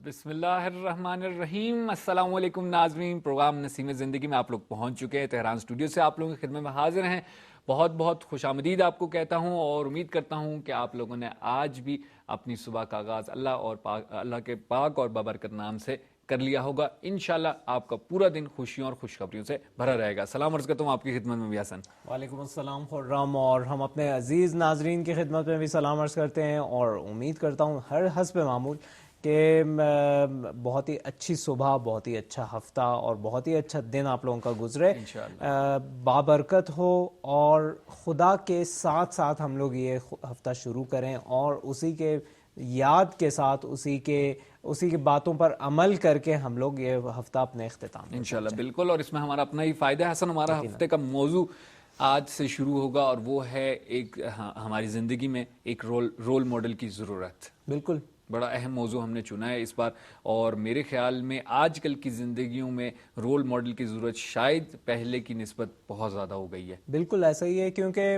بسم اللہ الرحمن الرحیم. السلام علیکم ناظرین. پروگرام نسیم زندگی میں آپ لوگ پہنچ چکے ہیں. تہران اسٹوڈیو سے آپ لوگوں کی خدمت میں حاضر ہیں. بہت بہت خوش آمدید آپ کو کہتا ہوں اور امید کرتا ہوں کہ آپ لوگوں نے آج بھی اپنی صبح کا آغاز اللہ کے پاک اور بابرکت نام سے کر لیا ہوگا. انشاءاللہ آپ کا پورا دن خوشیوں اور خوشخبریوں سے بھرا رہے گا. سلام عرض کرتا ہوں آپ کی خدمت میں بھی حسن. وعلیکم السلام خرم. اور ہم اپنے عزیز ناظرین کی خدمت میں بھی سلام عرض کرتے ہیں اور امید کرتا ہوں ہر حسب معمول کہ بہت ہی اچھی صبح، بہت ہی اچھا ہفتہ اور بہت ہی اچھا دن آپ لوگوں کا گزرے، بابرکت ہو اور خدا کے ساتھ ساتھ ہم لوگ یہ ہفتہ شروع کریں اور اسی کے یاد کے ساتھ اسی کی باتوں پر عمل کر کے ہم لوگ یہ ہفتہ اپنے اختتام انشاءاللہ. بالکل. اور اس میں ہمارا اپنا ہی فائدہ ہے حسن. ہمارا ہفتے کا موضوع آج سے شروع ہوگا اور وہ ہے ایک ہماری زندگی میں ایک رول ماڈل کی ضرورت. بالکل بڑا اہم موضوع ہم نے چنا ہے اس بار، اور میرے خیال میں آج کل کی زندگیوں میں رول ماڈل کی ضرورت شاید پہلے کی نسبت بہت زیادہ ہو گئی ہے. بالکل ایسا ہی ہے، کیونکہ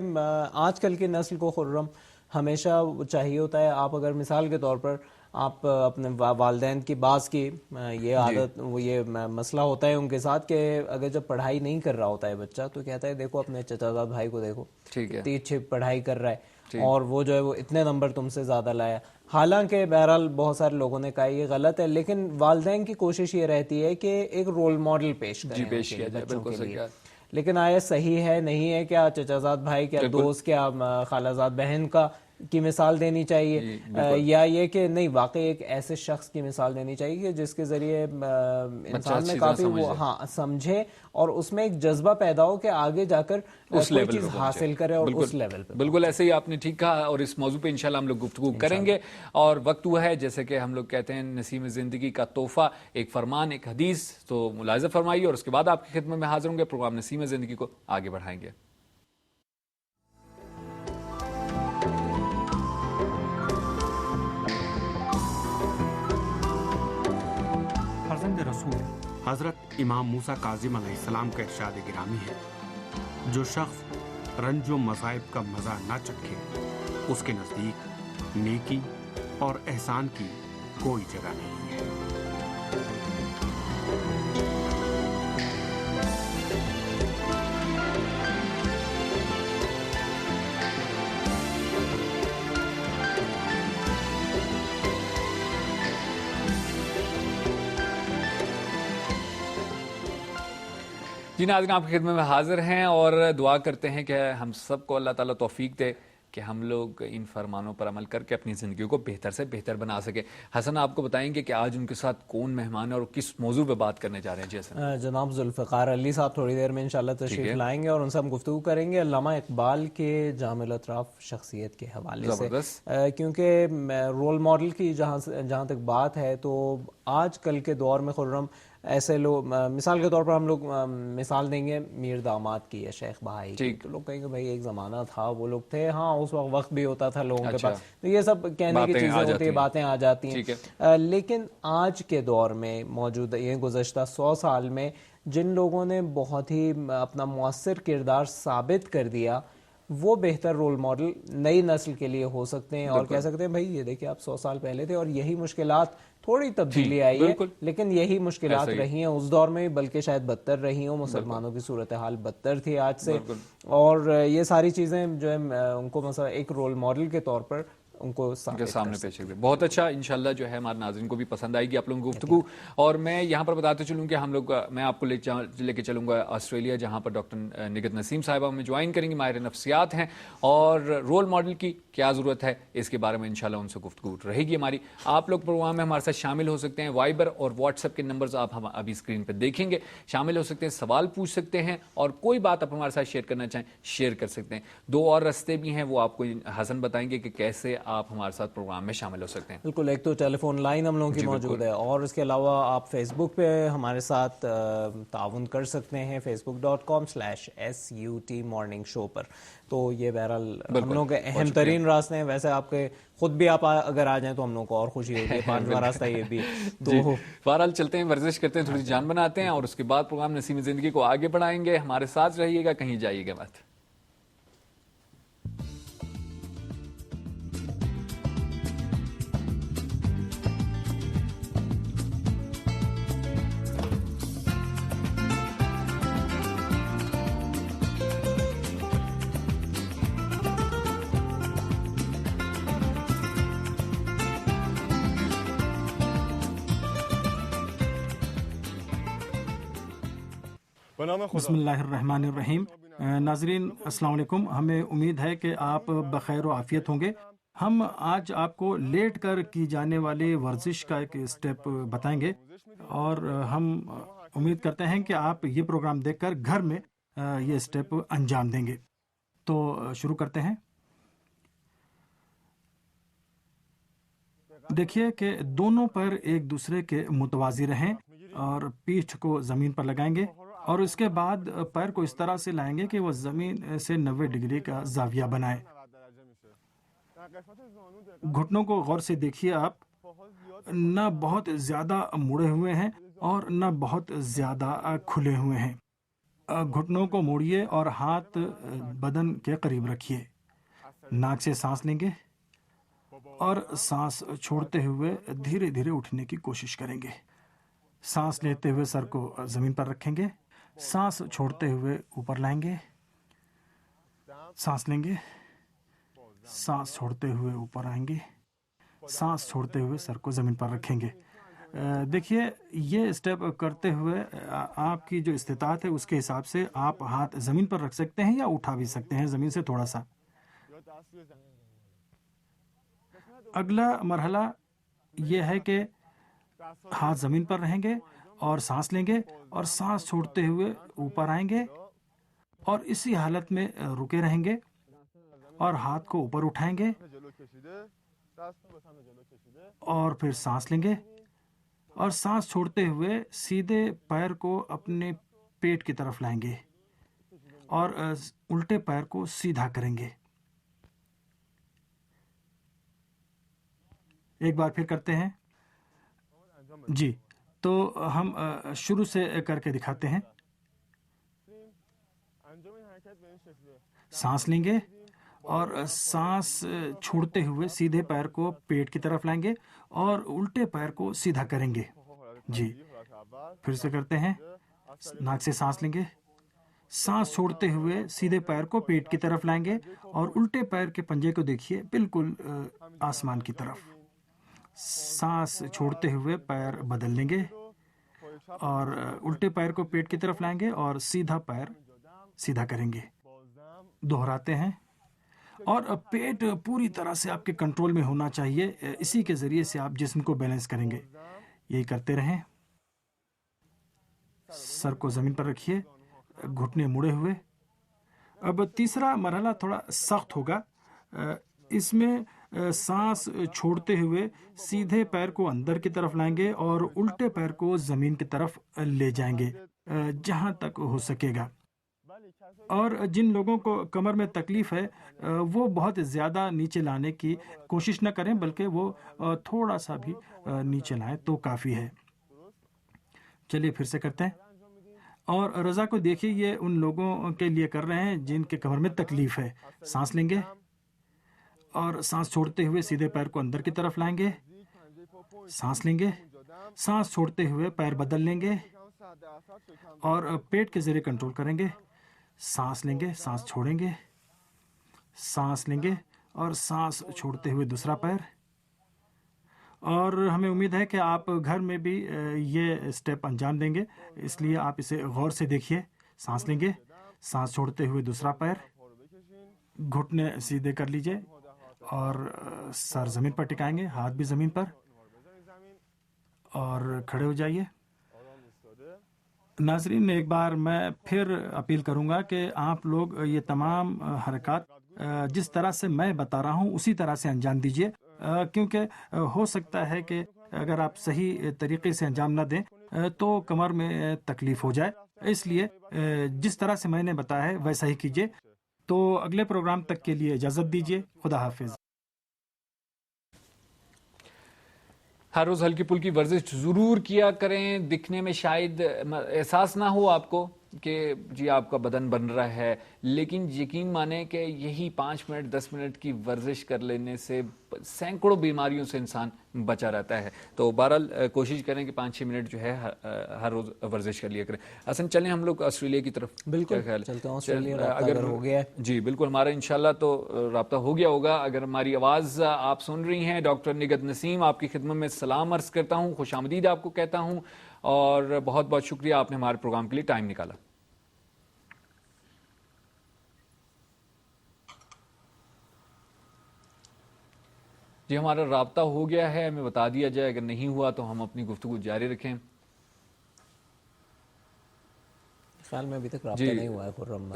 آج کل کی نسل کو خرم ہمیشہ چاہیے ہوتا ہے. آپ اگر مثال کے طور پر آپ اپنے والدین کی بعض کی یہ عادت یہ مسئلہ ہوتا ہے ان کے ساتھ کہ اگر جب پڑھائی نہیں کر رہا ہوتا ہے بچہ تو کہتا ہے دیکھو اپنے چچا زاد بھائی کو دیکھو اتنی اچھی پڑھائی کر رہا ہے اور وہ جو ہے وہ اتنے نمبر تم سے زیادہ لایا. حالانکہ بہرحال بہت سارے لوگوں نے کہا یہ غلط ہے، لیکن والدین کی کوشش یہ رہتی ہے کہ ایک رول ماڈل پیش کریں بچوں کے لیے. لیکن آیا صحیح ہے نہیں ہے؟ کیا چچا زاد بھائی، کیا دوست، کیا خالہ زاد بہن کی مثال دینی چاہیے، یا یہ کہ نہیں واقعی ایک ایسے شخص کی مثال دینی چاہیے کہ جس کے ذریعے انسان میں کافی وہ سمجھے اور اس میں ایک جذبہ پیدا ہو کہ آگے جا کر کوئی چیز حاصل کرے اور اس لیول پہ. بالکل ایسے ہی آپ نے ٹھیک کہا، اور اس موضوع پہ انشاءاللہ ہم لوگ گفتگو کریں گے. اور وقت ہوا ہے جیسے کہ ہم لوگ کہتے ہیں نسیم زندگی کا تحفہ، ایک فرمان ایک حدیث. تو ملاحظہ فرمائیے اور اس کے بعد آپ کی خدمت میں حاضر ہوں گے. پروگرام نسیم زندگی کو آگے بڑھائیں گے. فرزند رسول حضرت امام موسیٰ کاظم علیہ السلام کا ارشاد گرامی ہے، جو شخص رنج و مصائب کا مزہ نہ چکھے اس کے نزدیک نیکی اور احسان کی کوئی جگہ نہیں ہے. جی ناظرین، آپ کی خدمت میں حاضر ہیں اور دعا کرتے ہیں کہ ہم سب کو اللہ تعالیٰ توفیق دے کہ ہم لوگ ان فرمانوں پر عمل کر کے اپنی زندگی کو بہتر سے بہتر بنا سکیں. حسن آپ کو بتائیں گے کہ آج ان کے ساتھ کون مہمان ہے اور کس موضوع پہ بات کرنے جا رہے ہیں. جی حسن. جناب ذوالفقار علی صاحب تھوڑی دیر میں انشاءاللہ تشریف لائیں گے اور ان سے ہم گفتگو کریں گے علامہ اقبال کے جامع الاطراف شخصیت کے حوالے سے، کیونکہ رول ماڈل کی جہاں تک بات ہے تو آج کل کے دور میں خرم ایسے لوگ، مثال کے طور پر ہم لوگ مثال دیں گے میر داماد کی یا شیخ بہائی کی، تو لوگ کہیں گے بھائی ایک زمانہ تھا وہ لوگ تھے، ہاں اس وقت بھی ہوتا تھا لوگوں کے پاس، تو یہ سب کہنے کی چیزیں ہوتی ہیں، باتیں آ جاتی ہیں. لیکن آج کے دور میں موجود یہ گزشتہ 100 سال میں جن لوگوں نے بہت ہی اپنا مؤثر کردار ثابت کر دیا، وہ بہتر رول ماڈل نئی نسل کے لیے ہو سکتے ہیں. اور کہہ سکتے ہیں بھائی یہ دیکھیں آپ 100 سال پہلے تھے اور یہی مشکلات، تھوڑی تبدیلی آئی ہے لیکن یہی مشکلات رہی ہیں اس دور میں، بلکہ شاید بدتر رہی ہوں. مسلمانوں کی صورتحال بدتر تھی آج سے، اور یہ ساری چیزیں جو ہے ان کو مثلا ایک رول ماڈل کے طور پر ان کو سامنے پیش کر دیں. بہت اچھا. انشاءاللہ جو ہے ہمارے ناظرین کو بھی پسند آئے گی آپ لوگوں کی گفتگو. اور میں یہاں پر بتاتے چلوں کہ میں آپ کو لے کے چلوں گا آسٹریلیا، جہاں پر ڈاکٹر نگہت نسیم صاحبہ ہمیں جوائن کریں گی، ماہر نفسیات ہیں، اور رول ماڈل کی کیا ضرورت ہے اس کے بارے میں انشاءاللہ ان سے گفتگو رہے گی ہماری. آپ لوگ پروگرام میں ہمارے ساتھ شامل ہو سکتے ہیں. وائبر اور واٹس ایپ کے نمبرز آپ ہم ابھی اسکرین پہ دیکھیں گے. شامل ہو سکتے ہیں، سوال پوچھ سکتے ہیں، اور کوئی بات آپ ہمارے ساتھ شیئر کرنا چاہیں شیئر کر سکتے ہیں. 2 اور راستے بھی ہیں، وہ آپ کو حسن بتائیں گے کہ کیسے آپ ہمارے ساتھ پروگرام میں شامل ہو سکتے ہیں. بالکل، ایک تو ٹیلی فون لائن ہم لوگوں کی موجود ہے، اور اس کے علاوہ آپ فیس بک پہ ہمارے ساتھ تعاون کر سکتے ہیں facebook.com/SUT مارننگ شو پر. تو یہ بہرحال ہم لوگ کے اہم ترین راستے ہیں. ویسے آپ کے خود بھی آپ اگر آ جائیں تو ہم لوگوں کو اور خوشی ہوگی. 5واں راستہ یہ بھی ہے. تو بہرحال چلتے ہیں، ورزش کرتے ہیں، تھوڑی جان بناتے ہیں، اور اس کے بعد پروگرام نسیم زندگی کو آگے بڑھائیں گے. ہمارے ساتھ رہیے گا، کہیں جائیے گا مت. بسم اللہ الرحمن الرحیم. ناظرین السلام علیکم. ہمیں امید ہے کہ آپ بخیر و عافیت ہوں گے. ہم آج آپ کو لیٹ کر کی جانے والی ورزش کا ایک اسٹیپ بتائیں گے اور ہم امید کرتے ہیں کہ آپ یہ پروگرام دیکھ کر گھر میں یہ اسٹیپ انجام دیں گے. تو شروع کرتے ہیں. دیکھیے کہ دونوں پر ایک دوسرے کے متوازی رہیں اور پیٹھ کو زمین پر لگائیں گے اور اس کے بعد پیر کو اس طرح سے لائیں گے کہ وہ زمین سے 90 ڈگری کا زاویہ بنائے. گھٹنوں کو غور سے دیکھیے. آپ نہ بہت زیادہ مڑے ہوئے ہیں اور نہ بہت زیادہ کھلے ہوئے ہیں. گھٹنوں کو موڑیے اور ہاتھ بدن کے قریب رکھیے. ناک سے سانس لیں گے اور سانس چھوڑتے ہوئے دھیرے دھیرے اٹھنے کی کوشش کریں گے. سانس لیتے ہوئے سر کو زمین پر رکھیں گے. سانس چھوڑتے ہوئے اوپر لائیں گے. سانس لیں گے. سانس چھوڑتے ہوئے اوپر آئیں گے. سانس چھوڑتے ہوئے سر کو زمین پر رکھیں گے. دیکھیے یہ اسٹیپ کرتے ہوئے آپ کی جو استطاعت ہے اس کے حساب سے آپ ہاتھ زمین پر رکھ سکتے ہیں یا اٹھا بھی سکتے ہیں زمین سے تھوڑا سا. اگلا مرحلہ یہ ہے کہ ہاتھ زمین پر رہیں گے اور سانس لیں گے اور سانس چھوڑتے ہوئے اوپر آئیں گے اور اسی حالت میں رکے رہیں گے اور ہاتھ کو اوپر اٹھائیں گے اور پھر سانس لیں گے اور سانس چھوڑتے ہوئے سیدھے پیر کو اپنے پیٹ کی طرف لائیں گے اور الٹے پیر کو سیدھا کریں گے. ایک بار پھر کرتے ہیں. جی تو ہم شروع سے کر کے دکھاتے ہیں. سانس لیں گے اور سانس چھوڑتے ہوئے سیدھے پیر کو پیٹ کی طرف لائیں گے اور الٹے پیر کو سیدھا کریں گے. جی پھر سے کرتے ہیں. ناک سے سانس لیں گے. سانس چھوڑتے ہوئے سیدھے پیر کو پیٹ کی طرف لائیں گے اور الٹے پیر کے پنجے کو دیکھیے بالکل آسمان کی طرف. سانس چھوڑتے ہوئے پیر بدل لیں گے اور الٹے پیر کو پیٹ کی طرف لائیں گے اور سیدھا پیر سیدھا کریں گے. دہراتے ہیں اور پیٹ پوری طرح سے آپ کے کنٹرول میں ہونا چاہیے. اسی کے ذریعے سے آپ جسم کو بیلنس کریں گے. یہی کرتے رہیں. سر کو زمین پر رکھیے. گھٹنے مڑے ہوئے. اب تیسرا مرحلہ تھوڑا سخت ہوگا. اس میں سانس چھوڑتے ہوئے سیدھے پیر کو اندر کی طرف لائیں گے اور الٹے پیر کو زمین کی طرف لے جائیں گے جہاں تک ہو سکے گا. اور جن لوگوں کو کمر میں تکلیف ہے وہ بہت زیادہ نیچے لانے کی کوشش نہ کریں بلکہ وہ تھوڑا سا بھی نیچے لائیں تو کافی ہے. چلیے پھر سے کرتے ہیں. اور رضا کو دیکھیے یہ ان لوگوں کے لیے کر رہے ہیں جن کے کمر میں تکلیف ہے. سانس لیں گے اور سانس چھوڑتے ہوئے سیدھے پیر کو اندر کی طرف لائیں گے. سانس لیں گے. سانس چھوڑتے ہوئے پیر بدل لیں گے اور پیٹ کے ذریعے کنٹرول کریں گے. سانس لیں گے. سانس چھوڑیں گے. سانس لیں گے اور سانس چھوڑتے ہوئے دوسرا پیر. اور ہمیں امید ہے کہ آپ گھر میں بھی یہ اسٹیپ انجام دیں گے اس لیے آپ اسے غور سے دیکھیے. سانس لیں گے. سانس چھوڑتے ہوئے دوسرا پیر. گھٹنے سیدھے کر لیجئے اور سر زمین پر ٹکائیں گے. ہاتھ بھی زمین پر اور کھڑے ہو جائیے. ناظرین ایک بار میں پھر اپیل کروں گا کہ آپ لوگ یہ تمام حرکات جس طرح سے میں بتا رہا ہوں اسی طرح سے انجام دیجیے کیونکہ ہو سکتا ہے کہ اگر آپ صحیح طریقے سے انجام نہ دیں تو کمر میں تکلیف ہو جائے. اس لیے جس طرح سے میں نے بتایا ہے ویسا ہی کیجیے. تو اگلے پروگرام تک کے لیے اجازت دیجیے. خدا حافظ. ہر روز ہلکی پھلکی ورزش ضرور کیا کریں. دکھنے میں شاید احساس نہ ہو آپ کو کہ جی آپ کا بدن بن رہا ہے لیکن یقین مانیں کہ یہی 5 منٹ 10 منٹ کی ورزش کر لینے سے سینکڑوں بیماریوں سے انسان بچا رہتا ہے. تو بہرحال کوشش کریں کہ 5-6 منٹ جو ہے ہر روز ورزش کر لیا کریں. حسن چلیں ہم لوگ آسٹریلیا کی طرف. بالکل چلتے ہیں. آسٹریلیا اگر ہو گیا جی بالکل ہمارا انشاءاللہ تو رابطہ ہو گیا ہوگا. اگر ہماری آواز آپ سن رہی ہیں ڈاکٹر نگہت نسیم آپ کی خدمت میں سلام عرض کرتا ہوں. خوش آمدید آپ کو کہتا ہوں اور بہت بہت شکریہ آپ نے ہمارے پروگرام کے لیے ٹائم نکالا. جی ہمارا رابطہ ہو گیا ہے، ہمیں بتا دیا جائے، اگر نہیں ہوا تو ہم اپنی گفتگو جاری رکھیں. خیال میں ابھی تک رابطہ نہیں ہوا ہے خرم.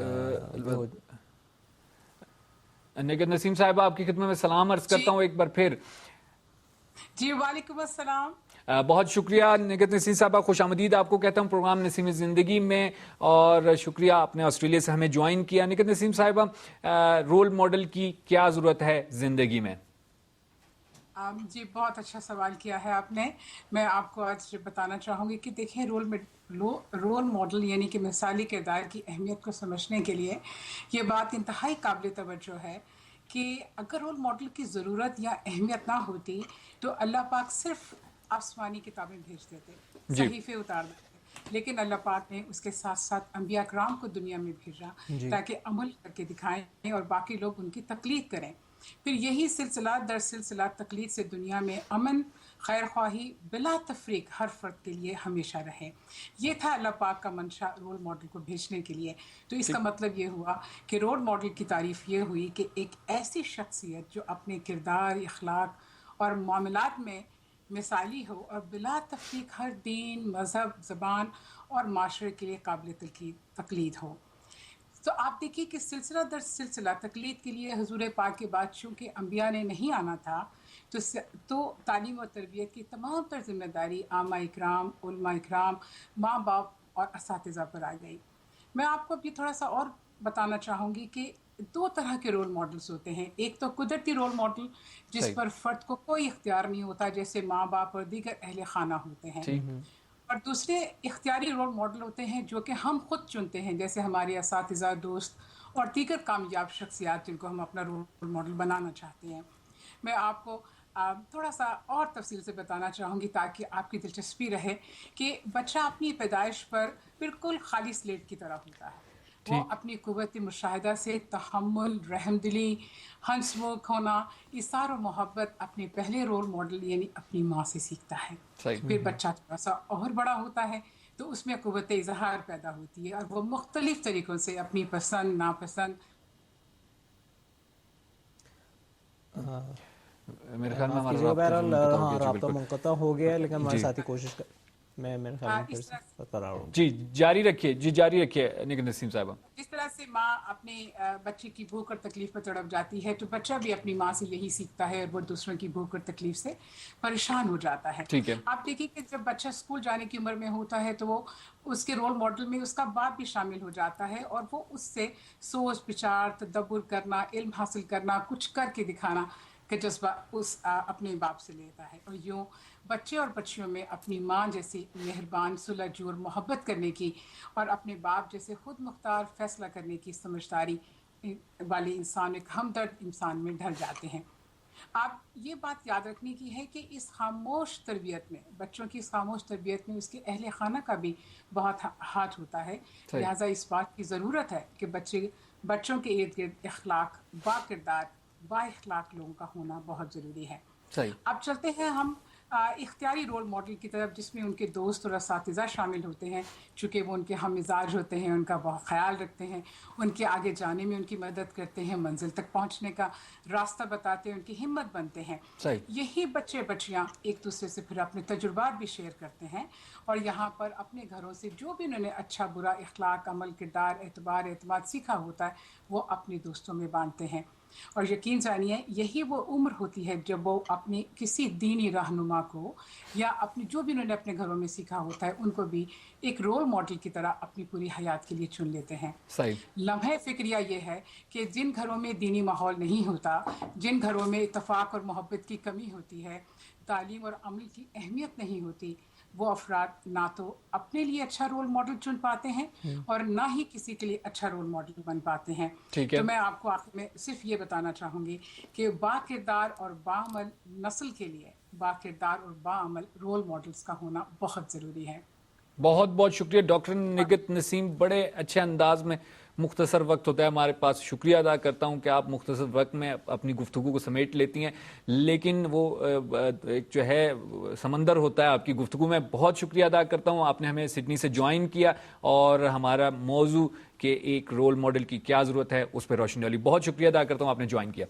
نگہت نسیم صاحبہ آپ کی خدمت میں سلام عرض کرتا ہوں ایک بار پھر. جی وعلیکم السلام. بہت شکریہ نگہت نسیم صاحبہ، خوش آمدید آپ کو کہتا ہوں پروگرام نسیم زندگی میں، اور شکریہ آپ نے آسٹریلیا سے ہمیں جوائن کیا. نگہت نسیم صاحبہ، رول ماڈل کی کیا ضرورت ہے زندگی میں؟ جی بہت اچھا سوال کیا ہے آپ نے. میں آپ کو آج بتانا چاہوں گی کہ دیکھیں رول ماڈل یعنی کہ مثالی کردار کی اہمیت کو سمجھنے کے لیے یہ بات انتہائی قابل توجہ ہے کہ اگر رول ماڈل کی ضرورت یا اہمیت نہ ہوتی تو اللہ پاک صرف آسمانی کتابیں بھیج دیتے، صحیفے اتار دیتے، لیکن اللہ پاک نے اس کے ساتھ ساتھ انبیاء کرام کو دنیا میں بھیجا تاکہ عمل کر کے دکھائیں اور باقی لوگ ان کی تقلید کریں. پھر یہی سلسلہ در سلسلہ تقلید سے دنیا میں امن خیر خواہی بلا تفریق ہر فرد کے لیے ہمیشہ رہے. یہ تھا اللہ پاک کا منشا رول ماڈل کو بھیجنے کے لیے. تو اس کا مطلب یہ ہوا کہ رول ماڈل کی تعریف یہ ہوئی کہ ایک ایسی شخصیت جو اپنے کردار، اخلاق اور معاملات میں مثالی ہو اور بلا تفریق ہر دین، مذہب، زبان اور معاشرے کے لیے قابل تقلید ہو. تو آپ دیکھیے کہ سلسلہ در سلسلہ تقلید کے لیے حضور پاک کے بعد چونکہ انبیاء نے نہیں آنا تھا تو تعلیم و تربیت کی تمام تر ذمہ داری عامہ اکرام، علماء اکرام، ماں باپ اور اساتذہ پر آ گئی. میں آپ کو ابھی تھوڑا سا اور بتانا چاہوں گی کہ 2 طرح کے رول ماڈلز ہوتے ہیں. ایک تو قدرتی رول ماڈل جس پر فرد کو کوئی اختیار نہیں ہوتا، جیسے ماں باپ اور دیگر اہل خانہ ہوتے ہیں، اور دوسرے اختیاری رول ماڈل ہوتے ہیں جو کہ ہم خود چنتے ہیں، جیسے ہمارے اساتذہ، دوست اور دیگر کامیاب شخصیات جن کو ہم اپنا رول ماڈل بنانا چاہتے ہیں. میں آپ کو تھوڑا سا اور تفصیل سے بتانا چاہوں گی تاکہ آپ کی دلچسپی رہے کہ بچہ اپنی پیدائش پر بالکل خالی سلیٹ کی طرح ہوتا ہے. وہ اپنی قوت مشاہدہ سے تحمل، رحم دلی، ہنس مکھ ہونا، اثار و محبت اپنے پہلے رول ماڈل یعنی اپنی ماں سے سیکھتا ہے. پھر بچہ تھوڑا سا اور بڑا ہوتا ہے تو اس میں قوت اظہار پیدا ہوتی ہے اور وہ مختلف طریقوں سے اپنی پسند ناپسند. میرے خیال میں ہمارا رابطہ منقطع ہو گیا ہے، لیکن ہمارے ساتھی کوشش میں میرے خیال میں پھر برقرار ہوں. جی جاری رکھیے، جاری رکھیے نگہت نسیم صاحبہ. جس طرح سے ماں اپنے بچے کی بھوک اور تکلیف پر تڑپ جاتی ہے تو بچہ بھی اپنی ماں سے یہی سیکھتا ہے اور وہ دوسروں کی بھوک اور تکلیف سے پریشان ہو جاتا ہے. ٹھیک ہے. آپ دیکھیے کہ جب بچہ اسکول جانے کی عمر میں ہوتا ہے تو وہ اس کے رول ماڈل میں اس کا باپ بھی شامل ہو جاتا ہے اور وہ اس سے سوچ بچار، تدبر کرنا، علم حاصل کرنا، کچھ کر کے دکھانا کا جذبہ اس اپنے باپ سے لیتا ہے. اور یوں بچے اور بچیوں میں اپنی ماں جیسی مہربان، سلجھ اور محبت کرنے کی اور اپنے باپ جیسے خود مختار فیصلہ کرنے کی سمجھداری والے انسان، ایک ہمدرد انسان میں ڈھل جاتے ہیں. آپ یہ بات یاد رکھنے کی ہے کہ اس خاموش تربیت میں، بچوں کی اس خاموش تربیت میں اس کے اہل خانہ کا بھی بہت ہاتھ ہوتا ہے. لہٰذا اس بات کی ضرورت ہے کہ بچوں کے ارد گرد اخلاق، با کردار، با اخلاق لوگوں کا ہونا بہت ضروری ہے. اب چلتے ہیں ہم اختیاری رول ماڈل کی طرف، جس میں ان کے دوست اور اساتذہ شامل ہوتے ہیں. چونکہ وہ ان کے ہم مزاج ہوتے ہیں، ان کا بہت خیال رکھتے ہیں، ان کے آگے جانے میں ان کی مدد کرتے ہیں، منزل تک پہنچنے کا راستہ بتاتے ہیں، ان کی ہمت بنتے ہیں. یہی بچے بچیاں ایک دوسرے سے پھر اپنے تجربات بھی شیئر کرتے ہیں اور یہاں پر اپنے گھروں سے جو بھی انہوں نے اچھا برا اخلاق، عمل، کردار، اعتبار، اعتماد سیکھا ہوتا ہے وہ اپنے دوستوں میں بانٹتے ہیں. اور یقین جانیے یہی وہ عمر ہوتی ہے جب وہ اپنے کسی دینی رہنما کو یا اپنی جو بھی انہوں نے اپنے گھروں میں سیکھا ہوتا ہے ان کو بھی ایک رول ماڈل کی طرح اپنی پوری حیات کے لیے چن لیتے ہیں. لمحہ فکریہ یہ ہے کہ جن گھروں میں دینی ماحول نہیں ہوتا، جن گھروں میں اتفاق اور محبت کی کمی ہوتی ہے، تعلیم اور عمل کی اہمیت نہیں ہوتی، وہ افراد نہ تو اپنے لیے اچھا رول ماڈل چن پاتے ہیں اور نہ ہی کسی کے لیے اچھا رول ماڈل بن پاتے ہیں. تو میں آپ کو آخر میں صرف یہ بتانا چاہوں گی کہ با کردار اور باعمل نسل کے لیے با کردار اور باعمل رول ماڈلز کا ہونا بہت ضروری ہے. بہت بہت شکریہ ڈاکٹر نگہت نسیم. بڑے اچھے انداز میں، مختصر وقت ہوتا ہے ہمارے پاس، شکریہ ادا کرتا ہوں کہ آپ مختصر وقت میں اپنی گفتگو کو سمیٹ لیتی ہیں، لیکن وہ ایک جو ہے سمندر ہوتا ہے آپ کی گفتگو میں. بہت شکریہ ادا کرتا ہوں، آپ نے ہمیں سڈنی سے جوائن کیا اور ہمارا موضوع کہ ایک رول ماڈل کی کیا ضرورت ہے اس پہ روشنی ڈالی. بہت شکریہ ادا کرتا ہوں، آپ نے جوائن کیا.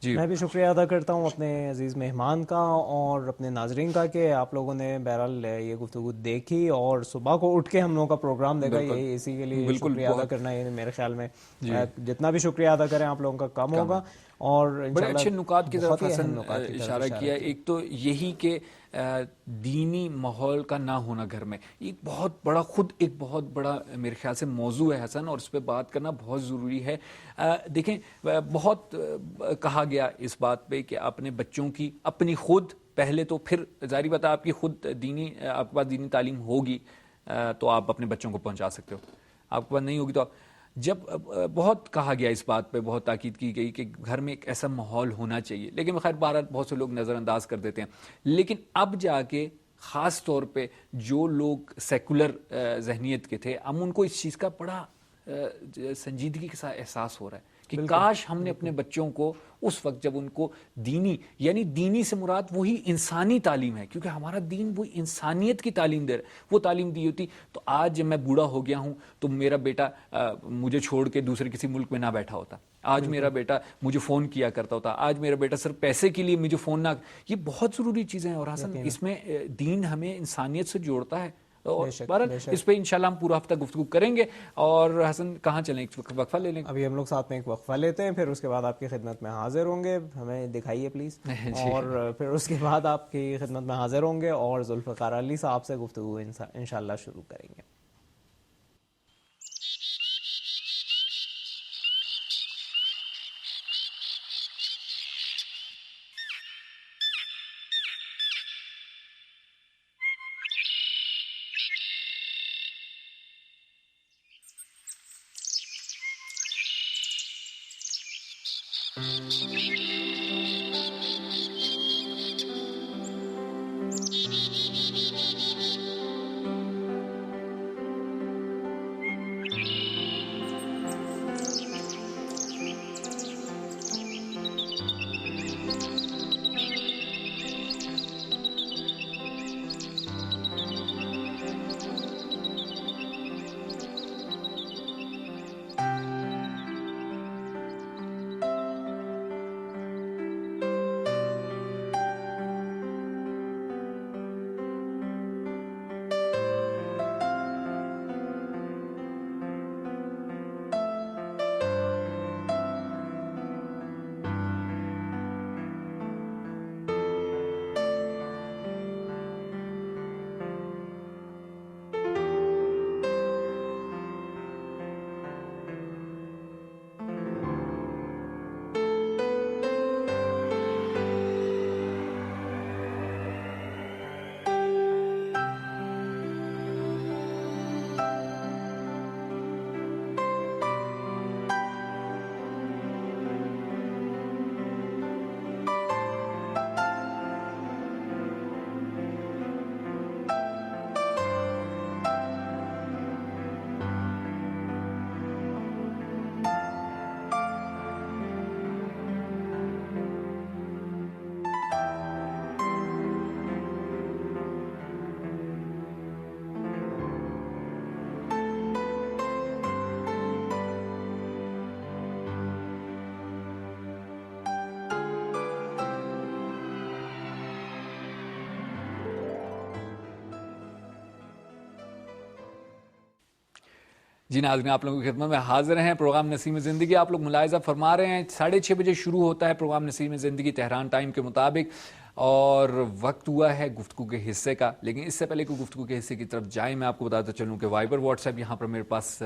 میں بھی شکریہ ادا کرتا ہوں اپنے عزیز مہمان کا اور اپنے ناظرین کا کہ آپ لوگوں نے بہرحال یہ گفتگو دیکھی اور صبح کو اٹھ کے ہم لوگوں کا پروگرام دیکھا. یہی اسی کے لیے شکریہ ادا کرنا ہے میرے خیال میں جتنا بھی شکریہ ادا کریں آپ لوگوں کا کم ہوگا. اور بڑے اچھے نکات کی طرف حسن اشارہ کیا. ایک تو یہی کہ دینی ماحول کا نہ ہونا گھر میں ایک بہت بڑا ایک بہت بڑا میرے خیال سے موضوع ہے حسن, اور اس پہ بات کرنا بہت ضروری ہے. دیکھیں بہت کہا گیا اس بات پہ کہ اپنے بچوں کی اپنی خود پہلے تو, پھر ظاہری بات ہے آپ کی خود آپ کے پاس دینی تعلیم ہوگی تو آپ اپنے بچوں کو پہنچا سکتے ہو, آپ کے پاس نہیں ہوگی تو جب بہت کہا گیا اس بات پہ, بہت تاکید کی گئی کہ گھر میں ایک ایسا ماحول ہونا چاہیے, لیکن خیر بہرحال بہت سے لوگ نظر انداز کر دیتے ہیں. لیکن اب جا کے خاص طور پہ جو لوگ سیکولر ذہنیت کے تھے, اب ان کو اس چیز کا بڑا سنجیدگی کے ساتھ احساس ہو رہا ہے کہ کاش ہم نے اپنے بچوں کو اس وقت جب ان کو دینی, یعنی دینی سے مراد وہی انسانی تعلیم ہے, کیونکہ ہمارا دین وہی انسانیت کی تعلیم دے رہا ہے, وہ تعلیم دی ہوتی تو آج جب میں بوڑھا ہو گیا ہوں تو میرا بیٹا مجھے چھوڑ کے دوسرے کسی ملک میں نہ بیٹھا ہوتا, آج میرا بیٹا مجھے فون کیا کرتا ہوتا, آج میرا بیٹا صرف پیسے کے لیے مجھے فون نہ. یہ بہت ضروری چیزیں ہیں اور حسن اس میں دین ہمیں انسانیت سے جوڑتا ہے. اور اس پہ انشاءاللہ ہم پورا ہفتہ گفتگو کریں گے. اور حسن کہاں چلیں, ایک وقفہ لے لیں؟ ابھی ہم لوگ ساتھ میں ایک وقفہ لیتے ہیں, پھر اس کے بعد آپ کی خدمت میں حاضر ہوں گے. ہمیں دکھائیے پلیز. اور پھر اس کے بعد آپ کی خدمت میں حاضر ہوں گے اور ذوالفقار علی صاحب سے گفتگو انشاءاللہ شروع کریں گے. جی ناظرین, آپ لوگوں کی خدمت میں حاضر ہیں. پروگرام نسیم زندگی آپ لوگ ملاحظہ فرما رہے ہیں 6:30 بجے شروع ہوتا ہے پروگرام نسیم زندگی تہران ٹائم کے مطابق, اور وقت ہوا ہے گفتگو کے حصے کا. لیکن اس سے پہلے کہ گفتگو کے حصے کی طرف جائیں, میں آپ کو بتاتا چلوں کہ وائبر واٹس ایپ یہاں پر میرے پاس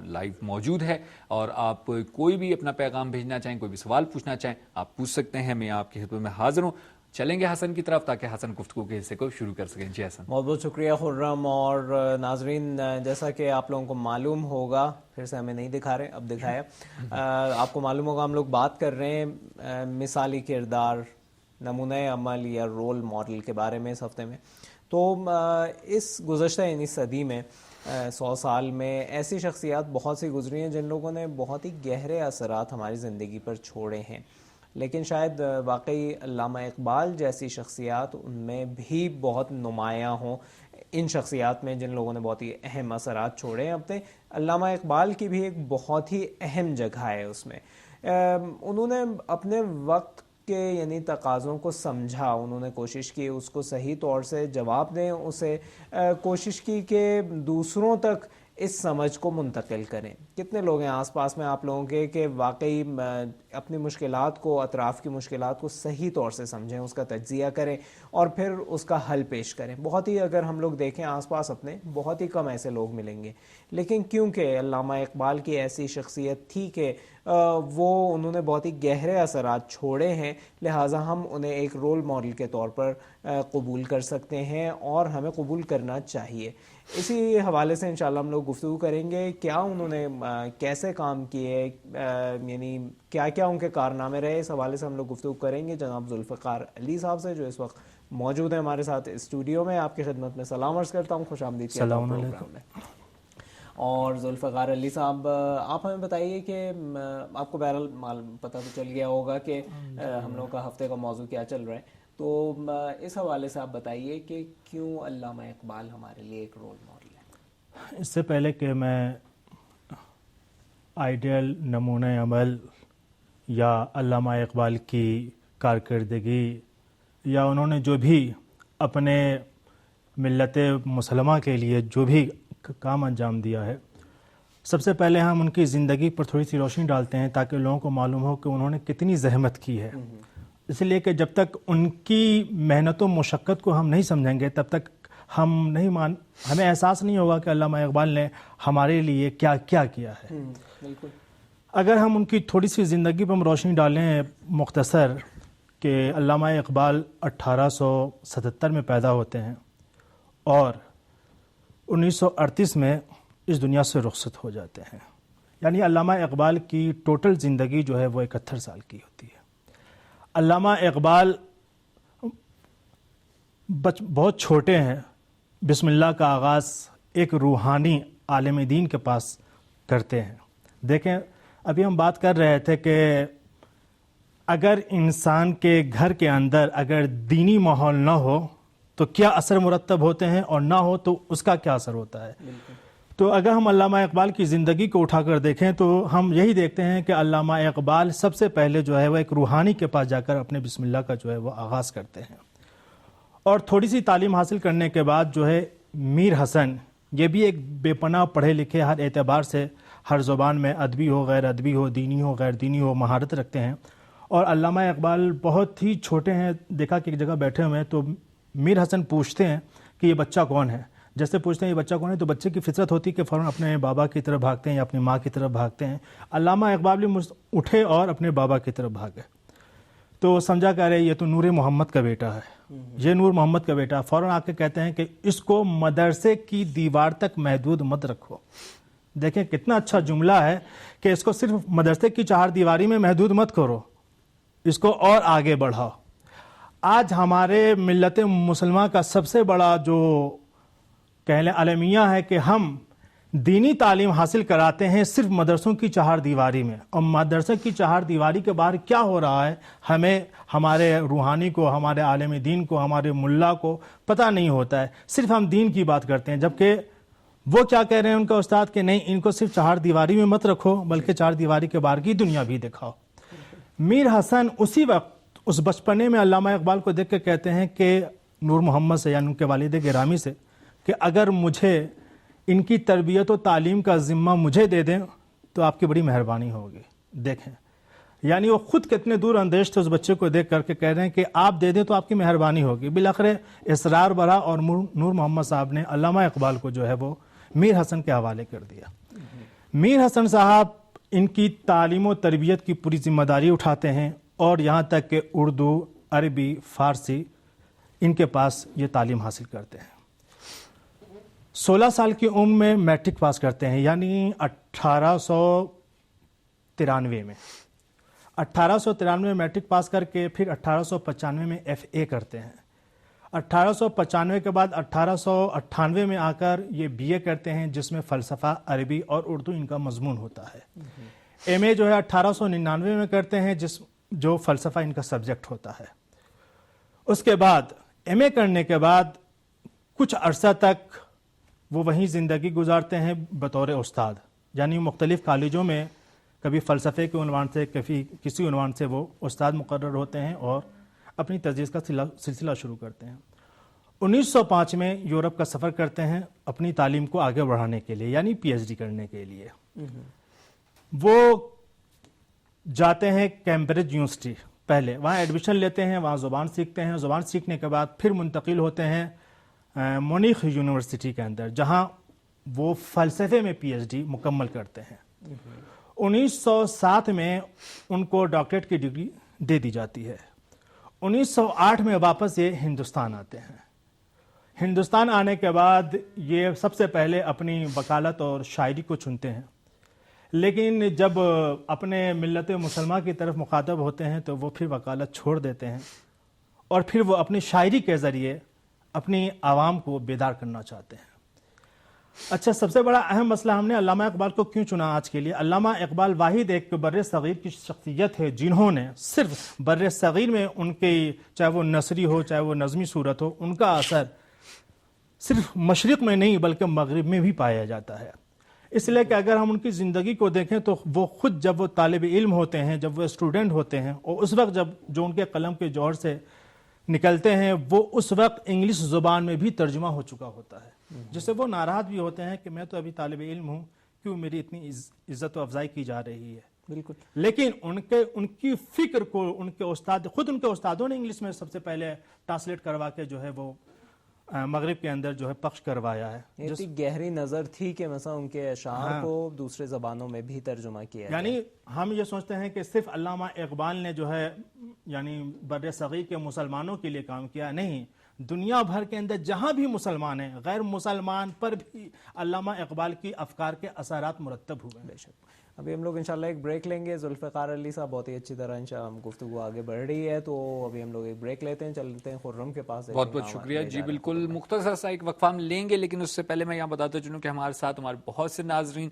لائیو موجود ہے, اور آپ کوئی بھی اپنا پیغام بھیجنا چاہیں, کوئی بھی سوال پوچھنا چاہیں, آپ پوچھ سکتے ہیں. میں آپ کی خدمت میں حاضر ہوں. چلیں گے حسن کی طرف تاکہ حسن گفتگو کے حصے کو شروع کر سکیں. جی حسن. بہت بہت شکریہ خرم. اور ناظرین, جیسا کہ آپ لوگوں کو معلوم ہوگا, پھر سے ہمیں نہیں دکھا رہے, اب دکھایا, آپ کو معلوم ہوگا ہم لوگ بات کر رہے ہیں مثالی کردار, نمونہ عمل یا رول ماڈل کے بارے میں اس ہفتے میں. تو اس گزشتہ یعنی صدی میں 100 سال میں ایسی شخصیات بہت سی گزری ہیں جن لوگوں نے بہت ہی گہرے اثرات ہماری زندگی پر چھوڑے ہیں. لیکن شاید واقعی علامہ اقبال جیسی شخصیات ان میں بھی بہت نمایاں ہوں, ان شخصیات میں جن لوگوں نے بہت ہی اہم اثرات چھوڑے ہیں. اپنے علامہ اقبال کی بھی ایک بہت ہی اہم جگہ ہے اس میں. انہوں نے اپنے وقت کے یعنی تقاضوں کو سمجھا, انہوں نے کوشش کی اس کو صحیح طور سے جواب دیں, اسے کوشش کی کہ دوسروں تک اس سمجھ کو منتقل کریں. کتنے لوگ ہیں آس پاس میں آپ لوگوں کے کہ واقعی اپنی مشکلات کو, اطراف کی مشکلات کو صحیح طور سے سمجھیں, اس کا تجزیہ کریں اور پھر اس کا حل پیش کریں. بہت ہی, اگر ہم لوگ دیکھیں آس پاس اپنے, بہت ہی کم ایسے لوگ ملیں گے. لیکن کیونکہ علامہ اقبال کی ایسی شخصیت تھی کہ انہوں نے بہت ہی گہرے اثرات چھوڑے ہیں, لہٰذا ہم انہیں ایک رول ماڈل کے طور پر قبول کر سکتے ہیں اور ہمیں قبول کرنا چاہیے. اسی حوالے سے انشاءاللہ ہم لوگ گفتگو کریں گے کیا انہوں نے کیسے کام کیے, یعنی کیا کیا ان کے کارنامے رہے. اس حوالے سے ہم لوگ گفتگو کریں گے جناب ذوالفقار علی صاحب سے, جو اس وقت موجود ہیں ہمارے ساتھ اسٹوڈیو میں. آپ کی خدمت میں سلام عرض کرتا ہوں, خوش آمدید السلام علیکم. اور ذوالفقار علی صاحب, آپ ہمیں بتائیے کہ آپ کو بہرحال پتہ تو چل گیا ہوگا کہ ہم لوگ کا ہفتے کا موضوع کیا چل رہا ہے, تو اس حوالے سے آپ بتائیے کہ کیوں علامہ اقبال ہمارے لیے ایک رول ماڈل ہے. اس سے پہلے کہ میں آئیڈیل نمونہ عمل یا علامہ اقبال کی کارکردگی یا انہوں نے جو بھی اپنے ملت مسلمہ کے لیے جو بھی کام انجام دیا ہے, سب سے پہلے ہم ان کی زندگی پر تھوڑی سی روشنی ڈالتے ہیں تاکہ لوگوں کو معلوم ہو کہ انہوں نے کتنی زحمت کی ہے. اس لیے کہ جب تک ان کی محنت و مشقت کو ہم نہیں سمجھیں گے تب تک ہمیں احساس نہیں ہوگا کہ علامہ اقبال نے ہمارے لیے کیا کیا کیا ہے. بالکل. اگر ہم ان کی تھوڑی سی زندگی پر ہم روشنی ڈالیں مختصر, کہ علامہ اقبال 1877 میں پیدا ہوتے ہیں اور 1938 میں اس دنیا سے رخصت ہو جاتے ہیں. یعنی علامہ اقبال کی ٹوٹل زندگی جو ہے وہ 71 سال کی ہوتی ہے. علامہ اقبال بہت چھوٹے ہیں, بسم اللہ کا آغاز ایک روحانی عالم دین کے پاس کرتے ہیں. دیکھیں, ابھی ہم بات کر رہے تھے کہ اگر انسان کے گھر کے اندر اگر دینی ماحول نہ ہو تو کیا اثر مرتب ہوتے ہیں, اور نہ ہو تو اس کا کیا اثر ہوتا ہے. تو اگر ہم علامہ اقبال کی زندگی کو اٹھا کر دیکھیں تو ہم یہی دیکھتے ہیں کہ علامہ اقبال سب سے پہلے جو ہے وہ ایک روحانی کے پاس جا کر اپنے بسم اللہ کا جو ہے وہ آغاز کرتے ہیں, اور تھوڑی سی تعلیم حاصل کرنے کے بعد جو ہے میر حسن, یہ بھی ایک بے پناہ پڑھے لکھے, ہر اعتبار سے ہر زبان میں ادبی ہو غیر ادبی ہو, دینی ہو غیر دینی ہو, مہارت رکھتے ہیں. اور علامہ اقبال بہت ہی چھوٹے ہیں, دیکھا کہ ایک جگہ بیٹھے ہوئے ہیں تو میر حسن پوچھتے ہیں کہ یہ بچہ کون ہے. جیسے پوچھتے ہیں یہ بچہ کون ہے تو بچے کی فطرت ہوتی ہے کہ فوراً اپنے بابا کی طرف بھاگتے ہیں یا اپنی ماں کی طرف بھاگتے ہیں. علامہ اقبال بھی اٹھے اور اپنے بابا کی طرف بھاگے, تو سمجھا کہہ رہے یہ تو نور محمد کا بیٹا ہے, یہ نور محمد کا بیٹا. فوراً آ کے کہتے ہیں کہ اس کو مدرسے کی دیوار تک محدود مت رکھو. دیکھیں کتنا اچھا جملہ ہے کہ اس کو صرف مدرسے کی چہار دیواری میں محدود مت کرو, اس کو اور آگے بڑھاؤ. آج ہمارے ملت مسلمہ کا سب سے بڑا جو کہہ لیں المیہ ہے کہ ہم دینی تعلیم حاصل کراتے ہیں صرف مدرسوں کی چہار دیواری میں, اور مدرسے کی چہار دیواری کے باہر کیا ہو رہا ہے ہمیں, ہمارے روحانی کو, ہمارے عالم دین کو, ہمارے ملا کو پتہ نہیں ہوتا ہے. صرف ہم دین کی بات کرتے ہیں, جبکہ وہ کیا کہہ رہے ہیں ان کا استاد کہ نہیں, ان کو صرف چہار دیواری میں مت رکھو بلکہ چہار دیواری کے باہر کی دنیا بھی دکھاؤ. میر حسن اسی وقت اس بچپنے میں علامہ اقبال کو دیکھ کے کہتے ہیں کہ نور محمد سے یعنی ان کے والد گرامی سے کہ اگر مجھے ان کی تربیت و تعلیم کا ذمہ مجھے دے دیں تو آپ کی بڑی مہربانی ہوگی. دیکھیں یعنی وہ خود کتنے دور اندیش تھے اس بچے کو دیکھ کر کے کہہ رہے ہیں کہ آپ دے دیں تو آپ کی مہربانی ہوگی. بالآخر اسرار برا اور نور محمد صاحب نے علامہ اقبال کو جو ہے وہ میر حسن کے حوالے کر دیا. میر حسن صاحب ان کی تعلیم و تربیت کی پوری ذمہ داری اٹھاتے ہیں, اور یہاں تک کہ اردو, عربی, فارسی ان کے پاس یہ تعلیم حاصل کرتے ہیں. 16 سال کی عمر میں میٹرک پاس کرتے ہیں, یعنی 1893 میں 1893 میں میٹرک پاس کر کے پھر 1895 میں FA کرتے ہیں. 1895 کے بعد 1898 میں آ کر یہ BA کرتے ہیں جس میں فلسفہ, عربی اور اردو ان کا مضمون ہوتا ہے. MA جو ہے 1899 میں کرتے ہیں جو فلسفہ ان کا سبجیکٹ ہوتا ہے. اس کے بعد MA کرنے کے بعد کچھ عرصہ تک وہ وہیں زندگی گزارتے ہیں بطور استاد, یعنی مختلف کالجوں میں کبھی فلسفے کے عنوان سے، کبھی کسی عنوان سے وہ استاد مقرر ہوتے ہیں اور اپنی تدریس کا سلسلہ شروع کرتے ہیں۔ 1905 میں یورپ کا سفر کرتے ہیں اپنی تعلیم کو آگے بڑھانے کے لیے، یعنی پی ایچ ڈی کرنے کے لیے۔ وہ جاتے ہیں کیمبرج یونیورسٹی، پہلے وہاں ایڈمیشن لیتے ہیں، وہاں زبان سیکھتے ہیں، زبان سیکھنے کے بعد پھر منتقل ہوتے ہیں مونیخ یونیورسٹی کے اندر، جہاں وہ فلسفے میں پی ایچ ڈی مکمل کرتے ہیں۔ 1907 میں ان کو ڈاکٹریٹ کی ڈگری دے دی جاتی ہے۔ 1908 میں واپس یہ ہندوستان آتے ہیں۔ ہندوستان آنے کے بعد یہ سب سے پہلے اپنی وکالت اور شاعری کو چنتے ہیں، لیکن جب اپنے ملت مسلمہ کی طرف مخاطب ہوتے ہیں تو وہ پھر وکالت چھوڑ دیتے ہیں اور پھر وہ اپنی شاعری کے ذریعے اپنی عوام کو بیدار کرنا چاہتے ہیں۔ اچھا، سب سے بڑا اہم مسئلہ ہم نے علامہ اقبال کو کیوں چنا آج کے لیے؟ علامہ اقبال واحد ایک بر صغیر کی شخصیت ہے جنہوں نے صرف بر صغیر میں ان کی، چاہے وہ نثری ہو چاہے وہ نظمی صورت ہو، ان کا اثر صرف مشرق میں نہیں بلکہ مغرب میں بھی پایا جاتا ہے۔ اس لیے کہ اگر ہم ان کی زندگی کو دیکھیں تو وہ خود جب وہ طالب علم ہوتے ہیں، جب وہ اسٹوڈنٹ ہوتے ہیں، اور اس وقت جب جو ان کے قلم کے جوہر سے نکلتے ہیں وہ اس وقت انگلش زبان میں بھی ترجمہ ہو چکا ہوتا ہے، جس سے وہ ناراض بھی ہوتے ہیں کہ میں تو ابھی طالب علم ہوں، کیوں میری اتنی عزت و افزائی کی جا رہی ہے۔ بالکل، لیکن ان کی فکر کو ان کے استادوں نے انگلش میں سب سے پہلے ٹرانسلیٹ کروا کے جو ہے وہ مغرب کے اندر جو ہے پخش کروایا ہے۔ اتنی گہری نظر تھی کہ مثلا ان کے اشعار کو دوسرے زبانوں میں بھی ترجمہ کیا، یعنی ہم یہ سوچتے ہیں کہ صرف علامہ اقبال نے جو ہے یعنی بر صغیر کے مسلمانوں کے لیے کام کیا، نہیں، دنیا بھر کے اندر جہاں بھی مسلمان ہیں، غیر مسلمان پر بھی علامہ اقبال کی افکار کے اثرات مرتب ہوئے۔ بے شک۔ ابھی ہم لوگ انشاءاللہ ایک بریک لیں گے۔ ذوالفقار علی صاحب بہت ہی اچھی طرح انشاءاللہ گفتگو آگے بڑھ رہی ہے، تو ابھی ہم لوگ ایک بریک لیتے ہیں، چلتے ہیں خرم کے پاس۔ بہت بہت شکریہ جی، بالکل مختصر سا ایک وقفہ ہم لیں گے، لیکن اس سے پہلے میں یہاں بتاتا چلوں کہ ہمارے ساتھ ہمارے بہت سے ناظرین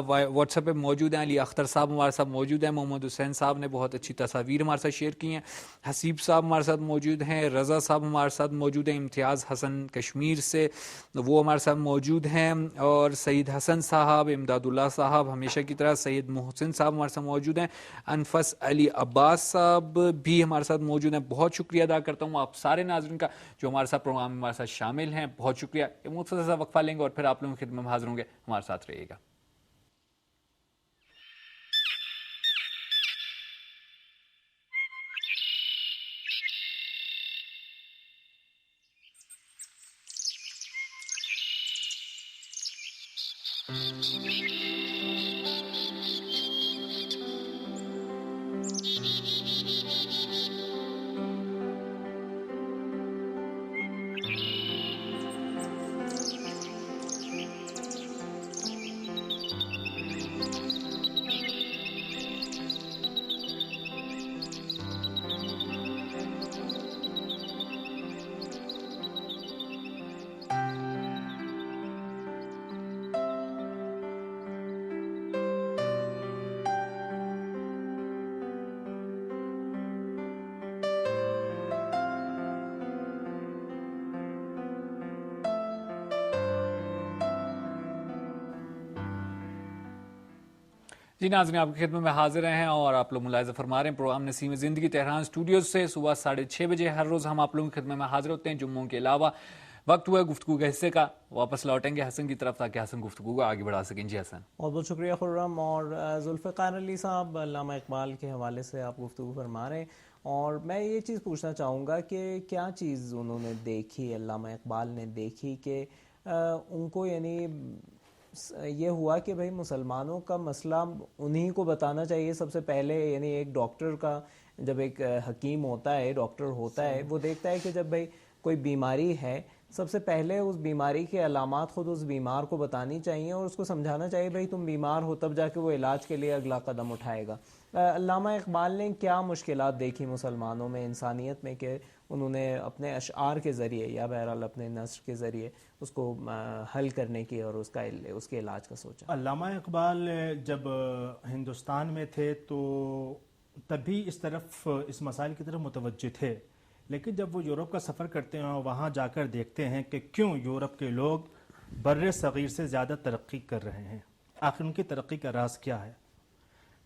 واٹس ایپ پہ موجود ہیں۔ علی اختر صاحب ہمارے ساتھ موجود ہیں، محمد حسین صاحب نے بہت اچھی تصاویر ہمارے ساتھ شیئر کی ہیں، حسیب صاحب ہمارے ساتھ موجود ہیں، رضا صاحب ہمارے ساتھ موجود ہیں، امتیاز حسن کشمیر سے وہ ہمارے ساتھ موجود ہیں، اور سعید حسن صاحب، امداد اللہ صاحب ہمیشہ کی طرح، سید محسن صاحب ہمارے ساتھ موجود ہیں، انفس علی عباس صاحب بھی ہمارے ساتھ موجود ہیں۔ بہت شکریہ ادا کرتا ہوں آپ سارے ناظرین کا جو ہمارے ساتھ پروگرام میں ہمارے ساتھ شامل ہیں، بہت شکریہ۔ ایک مختصر سا وقفہ لیں گے اور پھر آپ لوگوں کی خدمت میں حاضر ہوں گے، ہمارے ساتھ رہیے گا۔ جی ناظرین، آپ کی خدمت میں حاضر ہیں اور آپ لوگ ملاحظہ فرما رہے ہیں پروگرام نسیم زندگی تہران اسٹوڈیوز سے صبح 6:30 بجے ہر روز ہم آپ لوگوں کی خدمت میں حاضر ہوتے ہیں جمعوں کے علاوہ۔ وقت ہوا ہے گفتگو کے حصے کا، واپس لوٹیں گے حسن کی طرف تاکہ حسن گفتگو کو آگے بڑھا سکیں۔ جی حسن۔ بہت بہت شکریہ خرم۔ اور ذوالفقار علی صاحب، علامہ اقبال کے حوالے سے آپ گفتگو فرما رہے ہیں، اور میں یہ چیز پوچھنا چاہوں گا کہ کیا چیز انہوں نے دیکھی، علامہ اقبال نے دیکھی کہ ان کو یعنی یہ ہوا کہ بھائی مسلمانوں کا مسئلہ انہی کو بتانا چاہیے سب سے پہلے؟ یعنی ایک ڈاکٹر کا، جب ایک حکیم ہوتا ہے، ڈاکٹر ہوتا ہے، وہ دیکھتا ہے کہ جب بھائی کوئی بیماری ہے، سب سے پہلے اس بیماری کے علامات خود اس بیمار کو بتانی چاہیے اور اس کو سمجھانا چاہیے بھائی تم بیمار ہو، تب جا کے وہ علاج کے لیے اگلا قدم اٹھائے گا۔ علامہ اقبال نے کیا مشکلات دیکھی مسلمانوں میں، انسانیت میں، کہ انہوں نے اپنے اشعار کے ذریعے یا بہرحال اپنے نثر کے ذریعے اس کو حل کرنے کی اور اس کے علاج کا سوچا؟ علامہ اقبال جب ہندوستان میں تھے تو تب بھی اس طرف، اس مسائل کی طرف متوجہ تھے، لیکن جب وہ یورپ کا سفر کرتے ہیں اور وہاں جا کر دیکھتے ہیں کہ کیوں یورپ کے لوگ بر صغیر سے زیادہ ترقی کر رہے ہیں، آخر ان کی ترقی کا راز کیا ہے،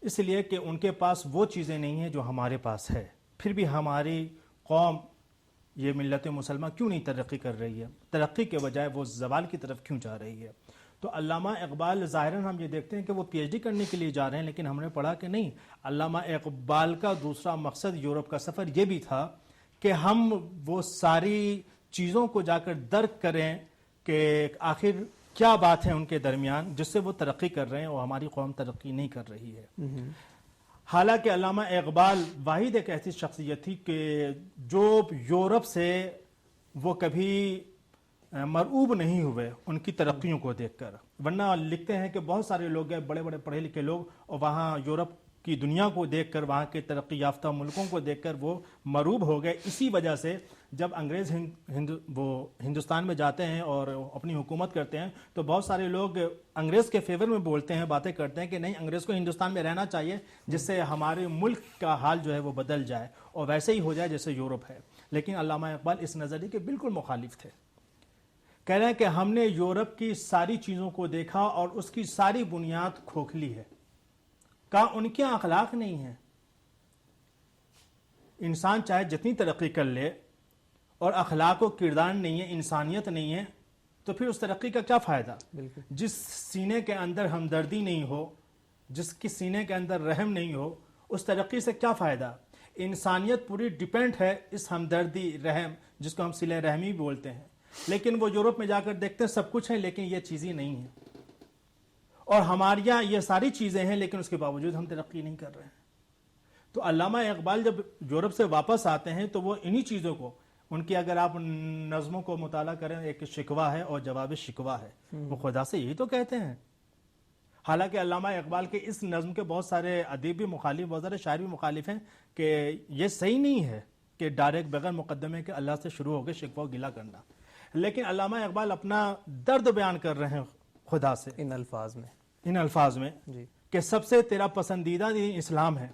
اس لیے کہ ان کے پاس وہ چیزیں نہیں ہیں جو ہمارے پاس ہے. پھر بھی ہماری قوم یہ ملت مسلمہ کیوں نہیں ترقی کر رہی ہے؟ ترقی کے بجائے وہ زوال کی طرف کیوں جا رہی ہے؟ تو علامہ اقبال ظاہراً ہم یہ دیکھتے ہیں کہ وہ پی ایچ ڈی کرنے کے لیے جا رہے ہیں، لیکن ہم نے پڑھا کہ نہیں، علامہ اقبال کا دوسرا مقصد یورپ کا سفر یہ بھی تھا کہ ہم وہ ساری چیزوں کو جا کر درک کریں کہ آخر کیا بات ہے ان کے درمیان جس سے وہ ترقی کر رہے ہیں اور ہماری قوم ترقی نہیں کر رہی ہے. حالانکہ علامہ اقبال واحد ایک ایسی شخصیت تھی کہ جو یورپ سے وہ کبھی مرعوب نہیں ہوئے ان کی ترقیوں کو دیکھ کر، ورنہ لکھتے ہیں کہ بہت سارے لوگ ہیں بڑے بڑے پڑھے لکھے لوگ، اور وہاں یورپ کی دنیا کو دیکھ کر، وہاں کے ترقی یافتہ ملکوں کو دیکھ کر وہ مرعوب ہو گئے. اسی وجہ سے جب انگریز وہ ہندوستان میں جاتے ہیں اور اپنی حکومت کرتے ہیں تو بہت سارے لوگ انگریز کے فیور میں بولتے ہیں، باتیں کرتے ہیں کہ نہیں، انگریز کو ہندوستان میں رہنا چاہیے جس سے ہمارے ملک کا حال جو ہے وہ بدل جائے اور ویسے ہی ہو جائے جیسے یورپ ہے. لیکن علامہ اقبال اس نظریے کے بالکل مخالف تھے. کہہ رہے ہیں کہ ہم نے یورپ کی ساری چیزوں کو دیکھا اور اس کی ساری بنیاد کھوکھلی ہے. کہا ان کے اخلاق نہیں ہیں. انسان چاہے جتنی ترقی کر لے اور اخلاق و کردار نہیں ہے، انسانیت نہیں ہے، تو پھر اس ترقی کا کیا فائدہ؟ جس سینے کے اندر ہمدردی نہیں ہو، جس کی سینے کے اندر رحم نہیں ہو، اس ترقی سے کیا فائدہ؟ انسانیت پوری ڈیپینڈ ہے اس ہمدردی، رحم، جس کو ہم صلہ رحمی بولتے ہیں. لیکن وہ یورپ میں جا کر دیکھتے ہیں سب کچھ ہے لیکن یہ چیزیں نہیں ہیں، اور ہمارے یہاں یہ ساری چیزیں ہیں لیکن اس کے باوجود ہم ترقی نہیں کر رہے ہیں. تو علامہ اقبال جب یورپ سے واپس آتے ہیں تو وہ انہی چیزوں کو، ان کی اگر آپ نظموں کو مطالعہ کریں، ایک شکوہ ہے اور جواب شکوہ ہے، وہ خدا سے یہی تو کہتے ہیں. حالانکہ علامہ اقبال کے اس نظم کے بہت سارے ادیب بھی مخالف، بہت سارے شاعر بھی مخالف ہیں کہ یہ صحیح نہیں ہے کہ ڈائریکٹ بغیر مقدمے کے اللہ سے شروع ہو کے شکوہ گلا کرنا. لیکن علامہ اقبال اپنا درد بیان کر رہے ہیں خدا سے ان الفاظ میں جی، کہ سب سے تیرا پسندیدہ دین اسلام ہے،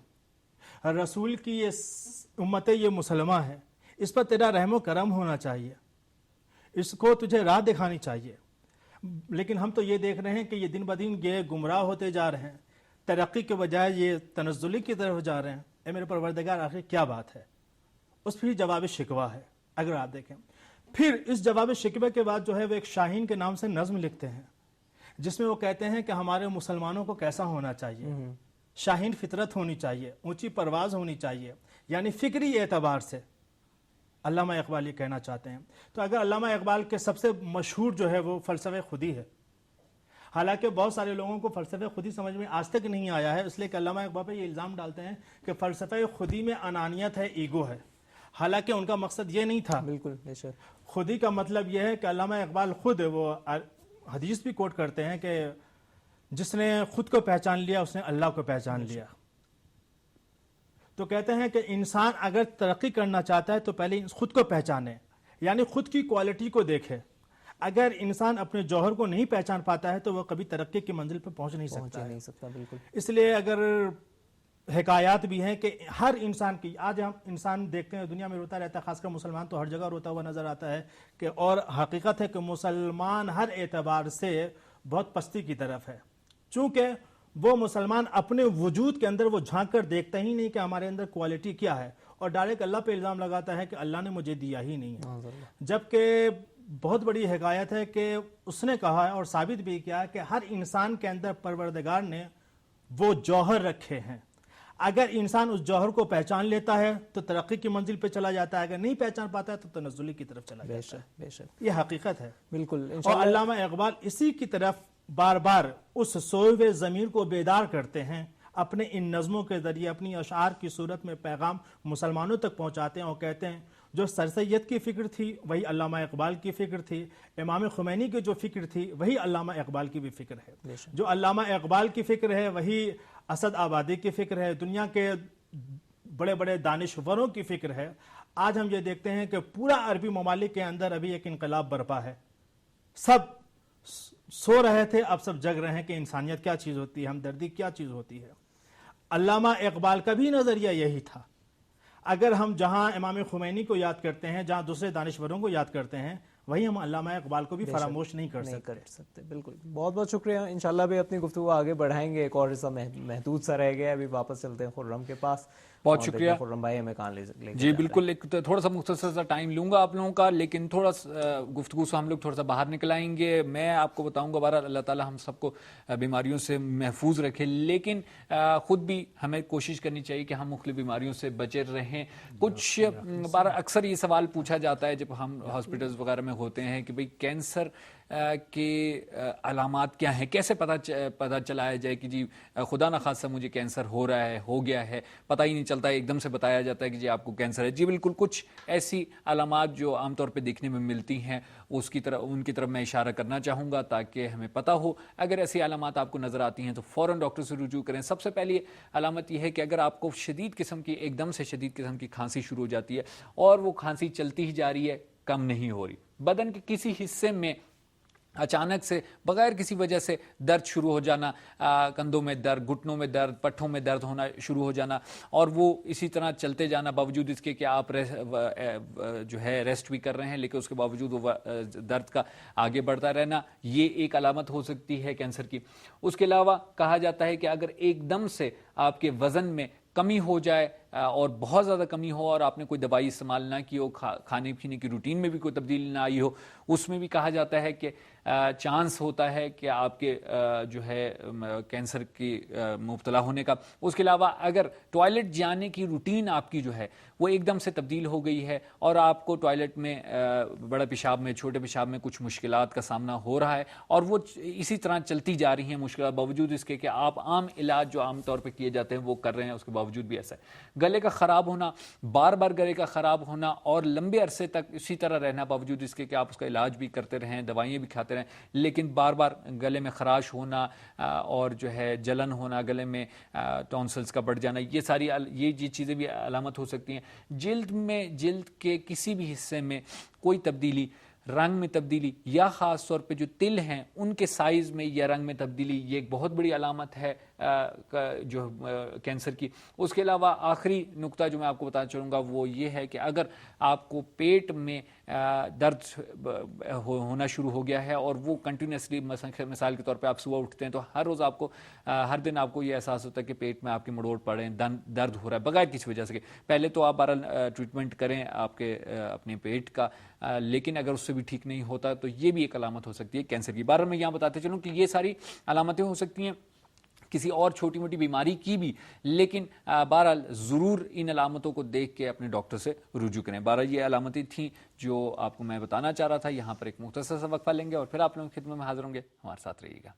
رسول کی یہ امت یہ مسلمہ ہے، اس پر تیرا رحم و کرم ہونا چاہیے، اس کو تجھے راہ دکھانی چاہیے. لیکن ہم تو یہ دیکھ رہے ہیں کہ یہ دن بدن یہ گمراہ ہوتے جا رہے ہیں، ترقی کے بجائے یہ تنزلی کی طرف جا رہے ہیں. اے میرے پروردگار آخر کیا بات ہے؟ اس پھر جواب شکوہ ہے. اگر آپ دیکھیں پھر اس جواب شکوہ کے بعد جو ہے وہ ایک شاہین کے نام سے نظم لکھتے ہیں جس میں وہ کہتے ہیں کہ ہمارے مسلمانوں کو کیسا ہونا چاہیے، شاہین فطرت ہونی چاہیے، اونچی پرواز ہونی چاہیے، یعنی فکری اعتبار سے علامہ اقبال یہ کہنا چاہتے ہیں. تو اگر علامہ اقبال کے سب سے مشہور جو ہے وہ فلسفہ خودی ہے، حالانکہ بہت سارے لوگوں کو فلسفہ خودی سمجھ میں آج تک نہیں آیا ہے، اس لیے کہ علامہ اقبال پہ یہ الزام ڈالتے ہیں کہ فلسفہ خودی میں انانیت ہے، ایگو ہے. حالانکہ ان کا مقصد یہ نہیں تھا. بالکل بے شک. خودی کا مطلب یہ ہے کہ علامہ اقبال خود وہ حدیث بھی کوٹ کرتے ہیں کہ جس نے خود کو پہچان لیا اس نے اللہ کو پہچان لیا. تو کہتے ہیں کہ انسان اگر ترقی کرنا چاہتا ہے تو پہلے خود کو پہچانے، یعنی خود کی کوالٹی کو دیکھے. اگر انسان اپنے جوہر کو نہیں پہچان پاتا ہے تو وہ کبھی ترقی کی منزل پہ پہنچ نہیں سکتا. بالکل. اس لیے اگر حکایات بھی ہیں کہ ہر انسان کی، آج ہم انسان دیکھتے ہیں دنیا میں روتا رہتا ہے، خاص کر مسلمان تو ہر جگہ روتا ہوا نظر آتا ہے کہ، اور حقیقت ہے کہ مسلمان ہر اعتبار سے بہت پستی کی طرف ہے، چونکہ وہ مسلمان اپنے وجود کے اندر وہ جھانک کر دیکھتا ہی نہیں کہ ہمارے اندر کوالٹی کیا ہے، اور ڈائریکٹ اللہ پہ الزام لگاتا ہے کہ اللہ نے مجھے دیا ہی نہیں ہے. جبکہ بہت بڑی حکایت ہے کہ اس نے کہا اور ثابت بھی کیا کہ ہر انسان کے اندر پروردگار نے وہ جوہر رکھے ہیں. اگر انسان اس جوہر کو پہچان لیتا ہے تو ترقی کی منزل پہ چلا جاتا ہے، اگر نہیں پہچان پاتا ہے تو تنزلی کی طرف چلا جاتا ہے. بے شک. یہ حقیقت ہے. بالکل. اور علامہ اقبال اسی کی طرف بار بار اس سوئے ہوئے ضمیر کو بیدار کرتے ہیں، اپنے ان نظموں کے ذریعے اپنی اشعار کی صورت میں پیغام مسلمانوں تک پہنچاتے ہیں اور کہتے ہیں جو سر سید کی فکر تھی وہی علامہ اقبال کی فکر تھی، امام خمینی کی جو فکر تھی وہی علامہ اقبال کی بھی فکر ہے، جو علامہ اقبال کی فکر ہے وہی اسد آبادی کی فکر ہے، دنیا کے بڑے بڑے دانشوروں کی فکر ہے. آج ہم یہ دیکھتے ہیں کہ پورا عربی ممالک کے اندر ابھی ایک انقلاب برپا ہے. سب سو رہے تھے، اب سب جگ رہے ہیں کہ انسانیت کیا چیز ہوتی ہے، ہمدردی کیا چیز ہوتی ہے. علامہ اقبال کا بھی نظریہ یہی تھا. اگر ہم جہاں امام خمینی کو یاد کرتے ہیں، جہاں دوسرے دانشوروں کو یاد کرتے ہیں، وہی ہم علامہ اقبال کو بھی فراموش نہیں کر سکتے. بالکل, بہت بہت شکریہ. انشاءاللہ بھی اپنی گفتگو آگے بڑھائیں گے. ایک اور حصہ محدود سا رہ گیا, ابھی واپس چلتے ہیں خرم کے پاس. بہت شکریہ خرم بھائی, ہمیں کہاں لے جی بالکل. ایک تھوڑا سا مختصر سا ٹائم لوں گا آپ لوگوں کا, لیکن تھوڑا گفتگو سے ہم لوگ تھوڑا سا باہر نکل آئیں گے. میں آپ کو بتاؤں گا, بہرحال اللہ تعالیٰ ہم سب کو بیماریوں سے محفوظ رکھے, لیکن خود بھی ہمیں کوشش کرنی چاہیے کہ ہم مختلف بیماریوں سے بچے رہیں. کچھ بار اکثر یہ سوال پوچھا جاتا ہے جب ہم ہاسپٹلز وغیرہ میں ہوتے ہیں کہ بھئی کینسر کے علامات کیا ہیں, کیسے پتہ چلایا جائے کہ جی خدا نخواستہ مجھے کینسر ہو رہا ہے, ہو گیا ہے, پتہ ہی نہیں چلتا ہے, ایک دم سے بتایا جاتا ہے کہ جی آپ کو کینسر ہے. جی بالکل, کچھ ایسی علامات جو عام طور پہ دیکھنے میں ملتی ہیں ان کی طرف میں اشارہ کرنا چاہوں گا تاکہ ہمیں پتہ ہو. اگر ایسی علامات آپ کو نظر آتی ہیں تو فوراً ڈاکٹر سے رجوع کریں. سب سے پہلی علامت یہ ہے کہ اگر آپ کو ایک دم سے شدید قسم کی کھانسی شروع ہو جاتی ہے اور وہ کھانسی چلتی ہی جا رہی ہے, کم نہیں ہو رہی, بدن کے کسی حصے میں اچانک سے بغیر کسی وجہ سے درد شروع ہو جانا, کندھوں میں درد, گھٹنوں میں درد, پٹھوں میں درد ہونا شروع ہو جانا, اور وہ اسی طرح چلتے جانا باوجود اس کے کہ آپ جو ہے ریسٹ بھی کر رہے ہیں, لیکن اس کے باوجود وہ درد کا آگے بڑھتا رہنا, یہ ایک علامت ہو سکتی ہے کینسر کی. اس کے علاوہ کہا جاتا ہے کہ اگر ایک دم سے آپ کے وزن میں کمی ہو جائے اور بہت زیادہ کمی ہو اور آپ نے کوئی دوائی استعمال نہ کی ہو, کھانے پینے کی روٹین میں بھی کوئی تبدیلی نہ آئی ہو, اس میں بھی کہا جاتا ہے کہ چانس ہوتا ہے کہ آپ کے جو ہے کینسر کی مبتلا ہونے کا. اس کے علاوہ اگر ٹوائلٹ جانے کی روٹین آپ کی جو ہے وہ ایک دم سے تبدیل ہو گئی ہے اور آپ کو ٹوائلٹ میں بڑے پیشاب میں, چھوٹے پیشاب میں کچھ مشکلات کا سامنا ہو رہا ہے اور وہ اسی طرح چلتی جا رہی ہیں مشکلات باوجود اس کے کہ آپ عام علاج جو عام طور پہ کیے جاتے ہیں وہ کر رہے ہیں, اس کے باوجود بھی ایسا ہے. گلے کا خراب ہونا, بار بار گلے کا خراب ہونا اور لمبے عرصے تک اسی طرح رہنا باوجود اس کے کہ آپ اس کا علاج بھی کرتے رہیں, دوائیاں بھی کھاتے رہیں, لیکن بار بار گلے میں خراش ہونا اور جو ہے جلن ہونا, گلے میں ٹونسلز کا بڑھ جانا, یہ چیزیں بھی علامت ہو سکتی ہیں. جلد کے کسی بھی حصے میں کوئی تبدیلی, رنگ میں تبدیلی, یا خاص طور پہ جو تل ہیں ان کے سائز میں یا رنگ میں تبدیلی, یہ ایک بہت بڑی علامت ہے جو کینسر کی. اس کے علاوہ آخری نقطہ جو میں آپ کو بتانا چاہوں گا وہ یہ ہے کہ اگر آپ کو پیٹ میں درد ہونا شروع ہو گیا ہے اور وہ کنٹینیوسلی, مثال کے طور پہ آپ صبح اٹھتے ہیں تو ہر روز آپ کو ہر دن آپ کو یہ احساس ہوتا ہے کہ پیٹ میں آپ کے مڑوڑ پڑے, درد ہو رہا ہے بغیر کسی وجہ سے, پہلے تو آپ ٹریٹمنٹ کریں آپ کے اپنے پیٹ کا, لیکن اگر اس سے بھی ٹھیک نہیں ہوتا تو یہ بھی ایک علامت ہو سکتی ہے کینسر کی. بارہ میں یہاں بتاتے چلوں کہ یہ ساری علامتیں ہو سکتی ہیں کسی اور چھوٹی موٹی بیماری کی بھی, لیکن بہرحال ضرور ان علامتوں کو دیکھ کے اپنے ڈاکٹر سے رجوع کریں. 12 یہ علامتیں تھیں جو آپ کو میں بتانا چاہ رہا تھا. یہاں پر ایک مختصر سا وقفہ لیں گے اور پھر آپ لوگوں کی خدمت میں حاضر ہوں گے. ہمارے ساتھ رہیے گا.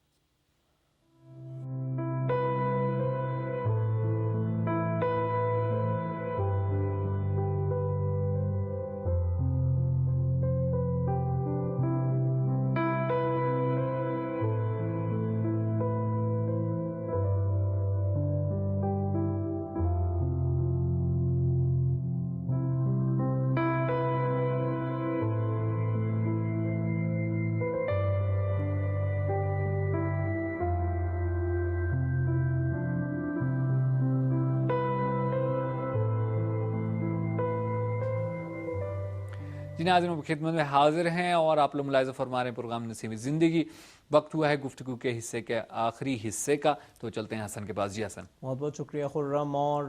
جی ناظرین خدمت میں حاضر ہیں اور آپ لوگ ملاحظہ فرما رہے ہیں پروگرام نسیم زندگی. وقت ہوا ہے گفتگو کے حصے کے آخری حصے کا, تو چلتے ہیں حسن کے پاس. جی حسن. بہت بہت شکریہ خرم. اور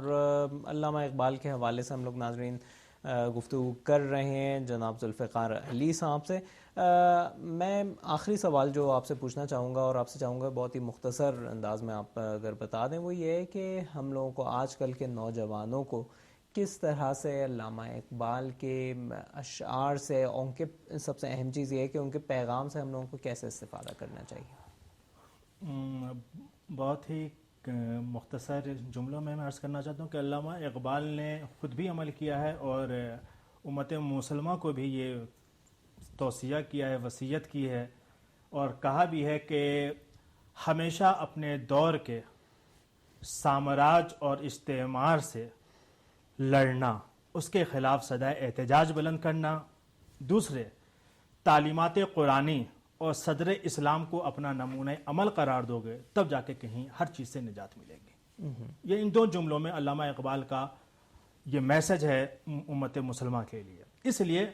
علامہ اقبال کے حوالے سے ہم لوگ ناظرین گفتگو کر رہے ہیں جناب ذوالفقار علی صاحب سے. میں آخری سوال جو آپ سے پوچھنا چاہوں گا اور آپ سے چاہوں گا بہت ہی مختصر انداز میں آپ اگر بتا دیں, وہ یہ ہے کہ ہم لوگوں کو آج کل کے نوجوانوں کو کس طرح سے علامہ اقبال کے اشعار سے, ان کے سب سے اہم چیز یہ ہے کہ ان کے پیغام سے ہم لوگوں کو کیسے استفادہ کرنا چاہیے؟ بہت ہی مختصر جملوں میں عرض کرنا چاہتا ہوں کہ علامہ اقبال نے خود بھی عمل کیا ہے اور امت مسلمہ کو بھی یہ توصیہ کیا ہے, وصیت کی ہے اور کہا بھی ہے کہ ہمیشہ اپنے دور کے سامراج اور استعمار سے لڑنا, اس کے خلاف صدائے احتجاج بلند کرنا. دوسرے, تعلیمات قرآنی اور صدر اسلام کو اپنا نمونہ عمل قرار دو گے تب جا کے کہیں ہر چیز سے نجات ملے گی. یہ ان دو جملوں میں علامہ اقبال کا یہ میسج ہے امت مسلمہ کے لیے. اس لیے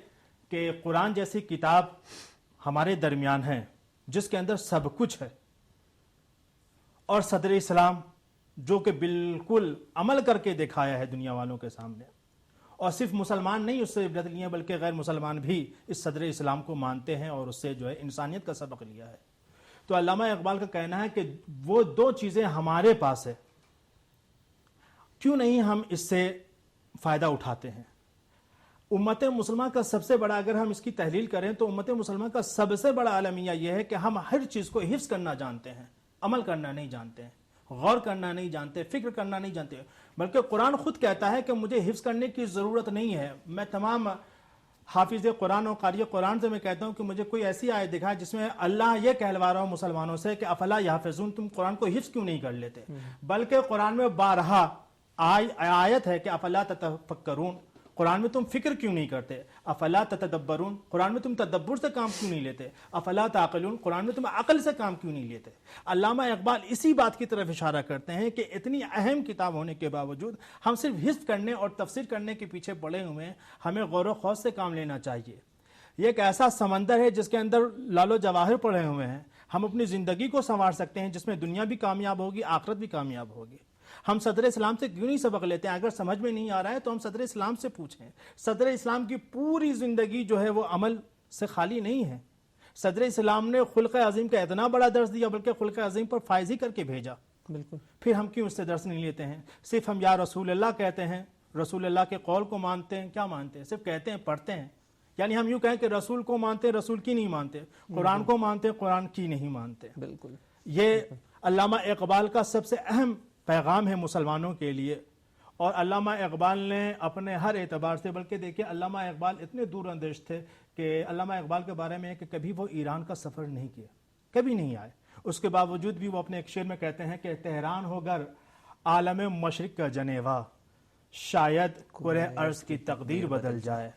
کہ قرآن جیسی کتاب ہمارے درمیان ہے جس کے اندر سب کچھ ہے، اور صدر اسلام جو کہ بالکل عمل کر کے دکھایا ہے دنیا والوں کے سامنے، اور صرف مسلمان نہیں اس سے عبرت لیے بلکہ غیر مسلمان بھی اس صدر اسلام کو مانتے ہیں اور اس سے جو ہے انسانیت کا سبق لیا ہے. تو علامہ اقبال کا کہنا ہے کہ وہ دو چیزیں ہمارے پاس ہے، کیوں نہیں ہم اس سے فائدہ اٹھاتے ہیں. امت مسلمہ کا سب سے بڑا، اگر ہم اس کی تحلیل کریں تو امت مسلمہ کا سب سے بڑا المیہ یہ ہے کہ ہم ہر چیز کو حفظ کرنا جانتے ہیں، عمل کرنا نہیں جانتے ہیں، غور کرنا نہیں جانتے، فکر کرنا نہیں جانتے. بلکہ قرآن خود کہتا ہے کہ مجھے حفظ کرنے کی ضرورت نہیں ہے. میں تمام حافظ قرآن اور قاری قرآن سے میں کہتا ہوں کہ مجھے کوئی ایسی آیت دکھائے جس میں اللہ یہ کہلوا رہا ہو مسلمانوں سے کہ افلا یحفظون، تم قرآن کو حفظ کیوں نہیں کر لیتے. بلکہ قرآن میں بارہا آیت ہے کہ افلا تتفکرون، قرآن میں تم فکر کیوں نہیں کرتے. افلا تتدبرون، قرآن میں تم تدبر سے کام کیوں نہیں لیتے. افلا تعقلون، قرآن میں تم عقل سے کام کیوں نہیں لیتے. علامہ اقبال اسی بات کی طرف اشارہ کرتے ہیں کہ اتنی اہم کتاب ہونے کے باوجود ہم صرف حفظ کرنے اور تفسیر کرنے کے پیچھے پڑے ہوئے ہیں. ہمیں غور و خوض سے کام لینا چاہیے. یہ ایک ایسا سمندر ہے جس کے اندر لال و جواہر پڑے ہوئے ہیں. ہم اپنی زندگی کو سنوار سکتے ہیں جس میں دنیا بھی کامیاب ہوگی، آخرت بھی کامیاب ہوگی. ہم صدر اسلام سے کیوں نہیں سبق لیتے ہیں؟ اگر سمجھ میں نہیں آ رہا ہے تو ہم صدر اسلام سے پوچھیں. صدر اسلام کی پوری زندگی جو ہے وہ عمل سے خالی نہیں ہے. صدر اسلام نے خلق عظیم کا اتنا بڑا درس دیا، بلکہ خلق عظیم پر فائز ہی کر کے بھیجا. بالکل. پھر ہم کیوں اس سے درس نہیں لیتے ہیں؟ صرف ہم یا رسول اللہ کہتے ہیں، رسول اللہ کے قول کو مانتے ہیں. کیا مانتے ہیں؟ صرف کہتے ہیں، پڑھتے ہیں. یعنی ہم یوں کہیں کہ رسول کو مانتے ہیں، رسول کی نہیں مانتے. قرآن کو مانتے ہیں، قرآن کی نہیں مانتے. بالکل. یہ علامہ اقبال کا سب سے اہم پیغام ہے مسلمانوں کے لیے. اور علامہ اقبال نے اپنے ہر اعتبار سے، بلکہ دیکھیں علامہ اقبال اتنے دور اندیش تھے کہ علامہ اقبال کے بارے میں ہے کہ کبھی وہ ایران کا سفر نہیں کیا، کبھی نہیں آئے. اس کے باوجود بھی وہ اپنے ایک شعر میں کہتے ہیں کہ تہران ہو گر عالم مشرق کا جنیوا، شاید کرہ ارض کی تقدیر بدل جائے.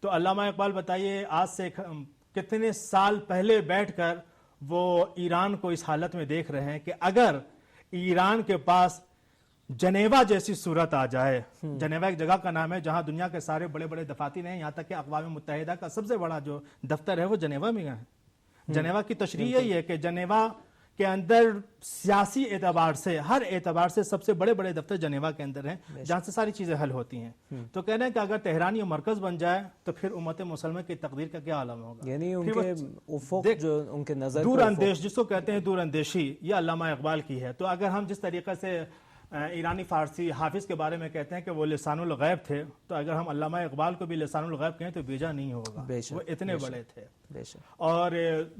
تو علامہ اقبال بتائیے آج سے کتنے سال پہلے بیٹھ کر وہ ایران کو اس حالت میں دیکھ رہے ہیں کہ اگر ایران کے پاس جنیوا جیسی صورت آ جائے. جنیوا ایک جگہ کا نام ہے جہاں دنیا کے سارے بڑے بڑے دفاتر ہیں، یہاں تک کہ اقوام متحدہ کا سب سے بڑا جو دفتر ہے وہ جنیوا میں ہے. جنیوا کی تشریح یہی ہے کہ جنیوا کے اندر سیاسی اعتبار سے، ہر اعتبار سے سب سے بڑے بڑے دفتر جنیوا کے اندر ہیں جہاں سے ساری چیزیں حل ہوتی ہیں. تو کہنا ہے کہ اگر تہران یہ مرکز بن جائے تو پھر امت مسلمہ کی تقدیر کا کیا عالم ہوگا. یعنی ان کے افق جو ان کے نظر دور اندیش جس کو کہتے ہیں، دور اندیشی، یہ علامہ اقبال کی ہے. تو اگر ہم جس طریقے سے ایرانی فارسی حافظ کے بارے میں کہتے ہیں کہ وہ لسان الغیب تھے، تو اگر ہم علامہ اقبال کو بھی لسان الغیب کہیں تو بیجا نہیں ہوگا. وہ اتنے بڑے تھے. اور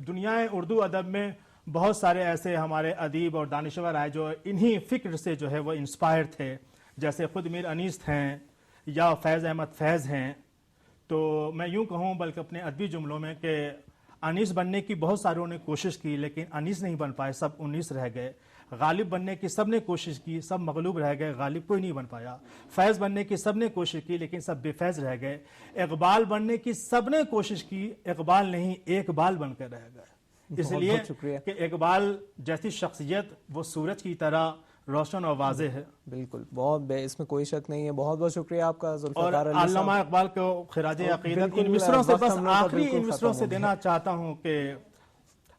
دنیا اردو ادب میں بہت سارے ایسے ہمارے ادیب اور دانشور آئے جو انہی فکر سے جو ہے وہ انسپائر تھے، جیسے خود میر انیس ہیں یا فیض احمد فیض ہیں. تو میں یوں کہوں بلکہ اپنے ادبی جملوں میں کہ انیس بننے کی بہت ساروں نے کوشش کی لیکن انیس نہیں بن پائے، سب 19 رہ گئے. غالب بننے کی سب نے کوشش کی، سب مغلوب رہ گئے، غالب کوئی نہیں بن پایا. فیض بننے کی سب نے کوشش کی لیکن سب بے فیض رہ گئے. اقبال بننے کی سب نے کوشش کی، اقبال نہیں ایک بال بن کر رہ گئے. اس لیے کہ اقبال جیسی شخصیت وہ سورج کی طرح روشن اور واضح ہے. بالکل، بہت اس میں کوئی شک نہیں ہے. بہت بہت شکریہ آپ کا اور علامہ اقبال کو خراج عقیدت ان مصروں سے بس آخری ان مصروں سے دینا چاہتا ہوں کہ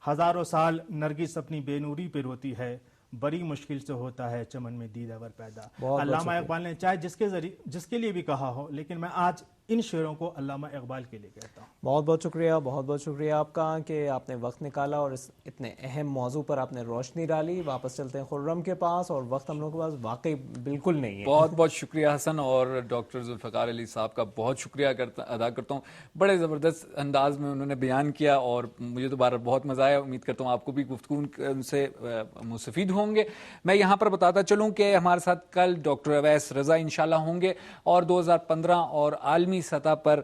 ہزاروں سال نرگس اپنی بے نوری پہ روتی ہے، بڑی مشکل سے ہوتا ہے چمن میں دید اگر پیدا. علامہ اقبال نے چاہے جس کے لیے بھی کہا ہو، لیکن میں آج ان شعروں کو علامہ اقبال کے لیے کہتا ہوں. بہت بہت شکریہ، بہت بہت شکریہ آپ کا کہ آپ نے وقت نکالا اور اس اتنے اہم موضوع پر آپ نے روشنی ڈالی. واپس چلتے ہیں خرم کے پاس، اور وقت ہم لوگوں کے پاس واقعی بالکل نہیں ہے. بہت بہت شکریہ حسن، اور ڈاکٹر ذوالفقار علی صاحب کا بہت شکریہ ادا کرتا ہوں. بڑے زبردست انداز میں انہوں نے بیان کیا اور مجھے دوبارہ بہت مزہ آیا. امید کرتا ہوں آپ کو بھی گفتگو ان سے مستفید ہوں گے. میں یہاں پر بتاتا چلوں کہ ہمارے ساتھ کل ڈاکٹر اویس رضا انشاءاللہ ہوں گے، اور 2015 اور عالمی سطح پر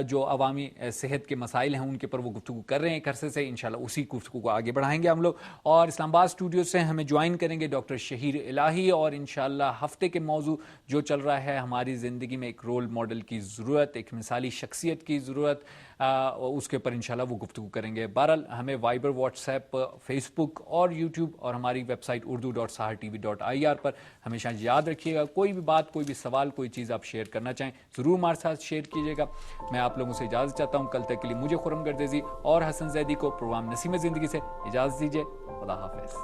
جو عوامی صحت کے مسائل ہیں ان کے پر وہ گفتگو کر رہے ہیں ایک عرصے سے. انشاءاللہ اسی گفتگو کو آگے بڑھائیں گے ہم لوگ. اور اسلام آباد اسٹوڈیو سے ہمیں جوائن کریں گے ڈاکٹر شہیر الہی، اور انشاءاللہ ہفتے کے موضوع جو چل رہا ہے ہماری زندگی میں ایک رول ماڈل کی ضرورت، ایک مثالی شخصیت کی ضرورت، اس کے اوپر انشاءاللہ وہ گفتگو کریں گے. بہرحال ہمیں وائبر، واٹس ایپ، فیس بک اور یوٹیوب اور ہماری ویب سائٹ urdu.sahartv.ir پر ہمیشہ یاد رکھیے گا. کوئی بھی بات، کوئی بھی سوال، کوئی چیز آپ شیئر کرنا چاہیں ضرور ہمارے ساتھ شیئر شیئر کیجیے گا. میں آپ لوگوں سے اجازت چاہتا ہوں. کل تک کے لیے مجھے خرم گردیزی اور حسن زیدی کو پروگرام نسیم زندگی سے اجازت دیجیے. خدا حافظ.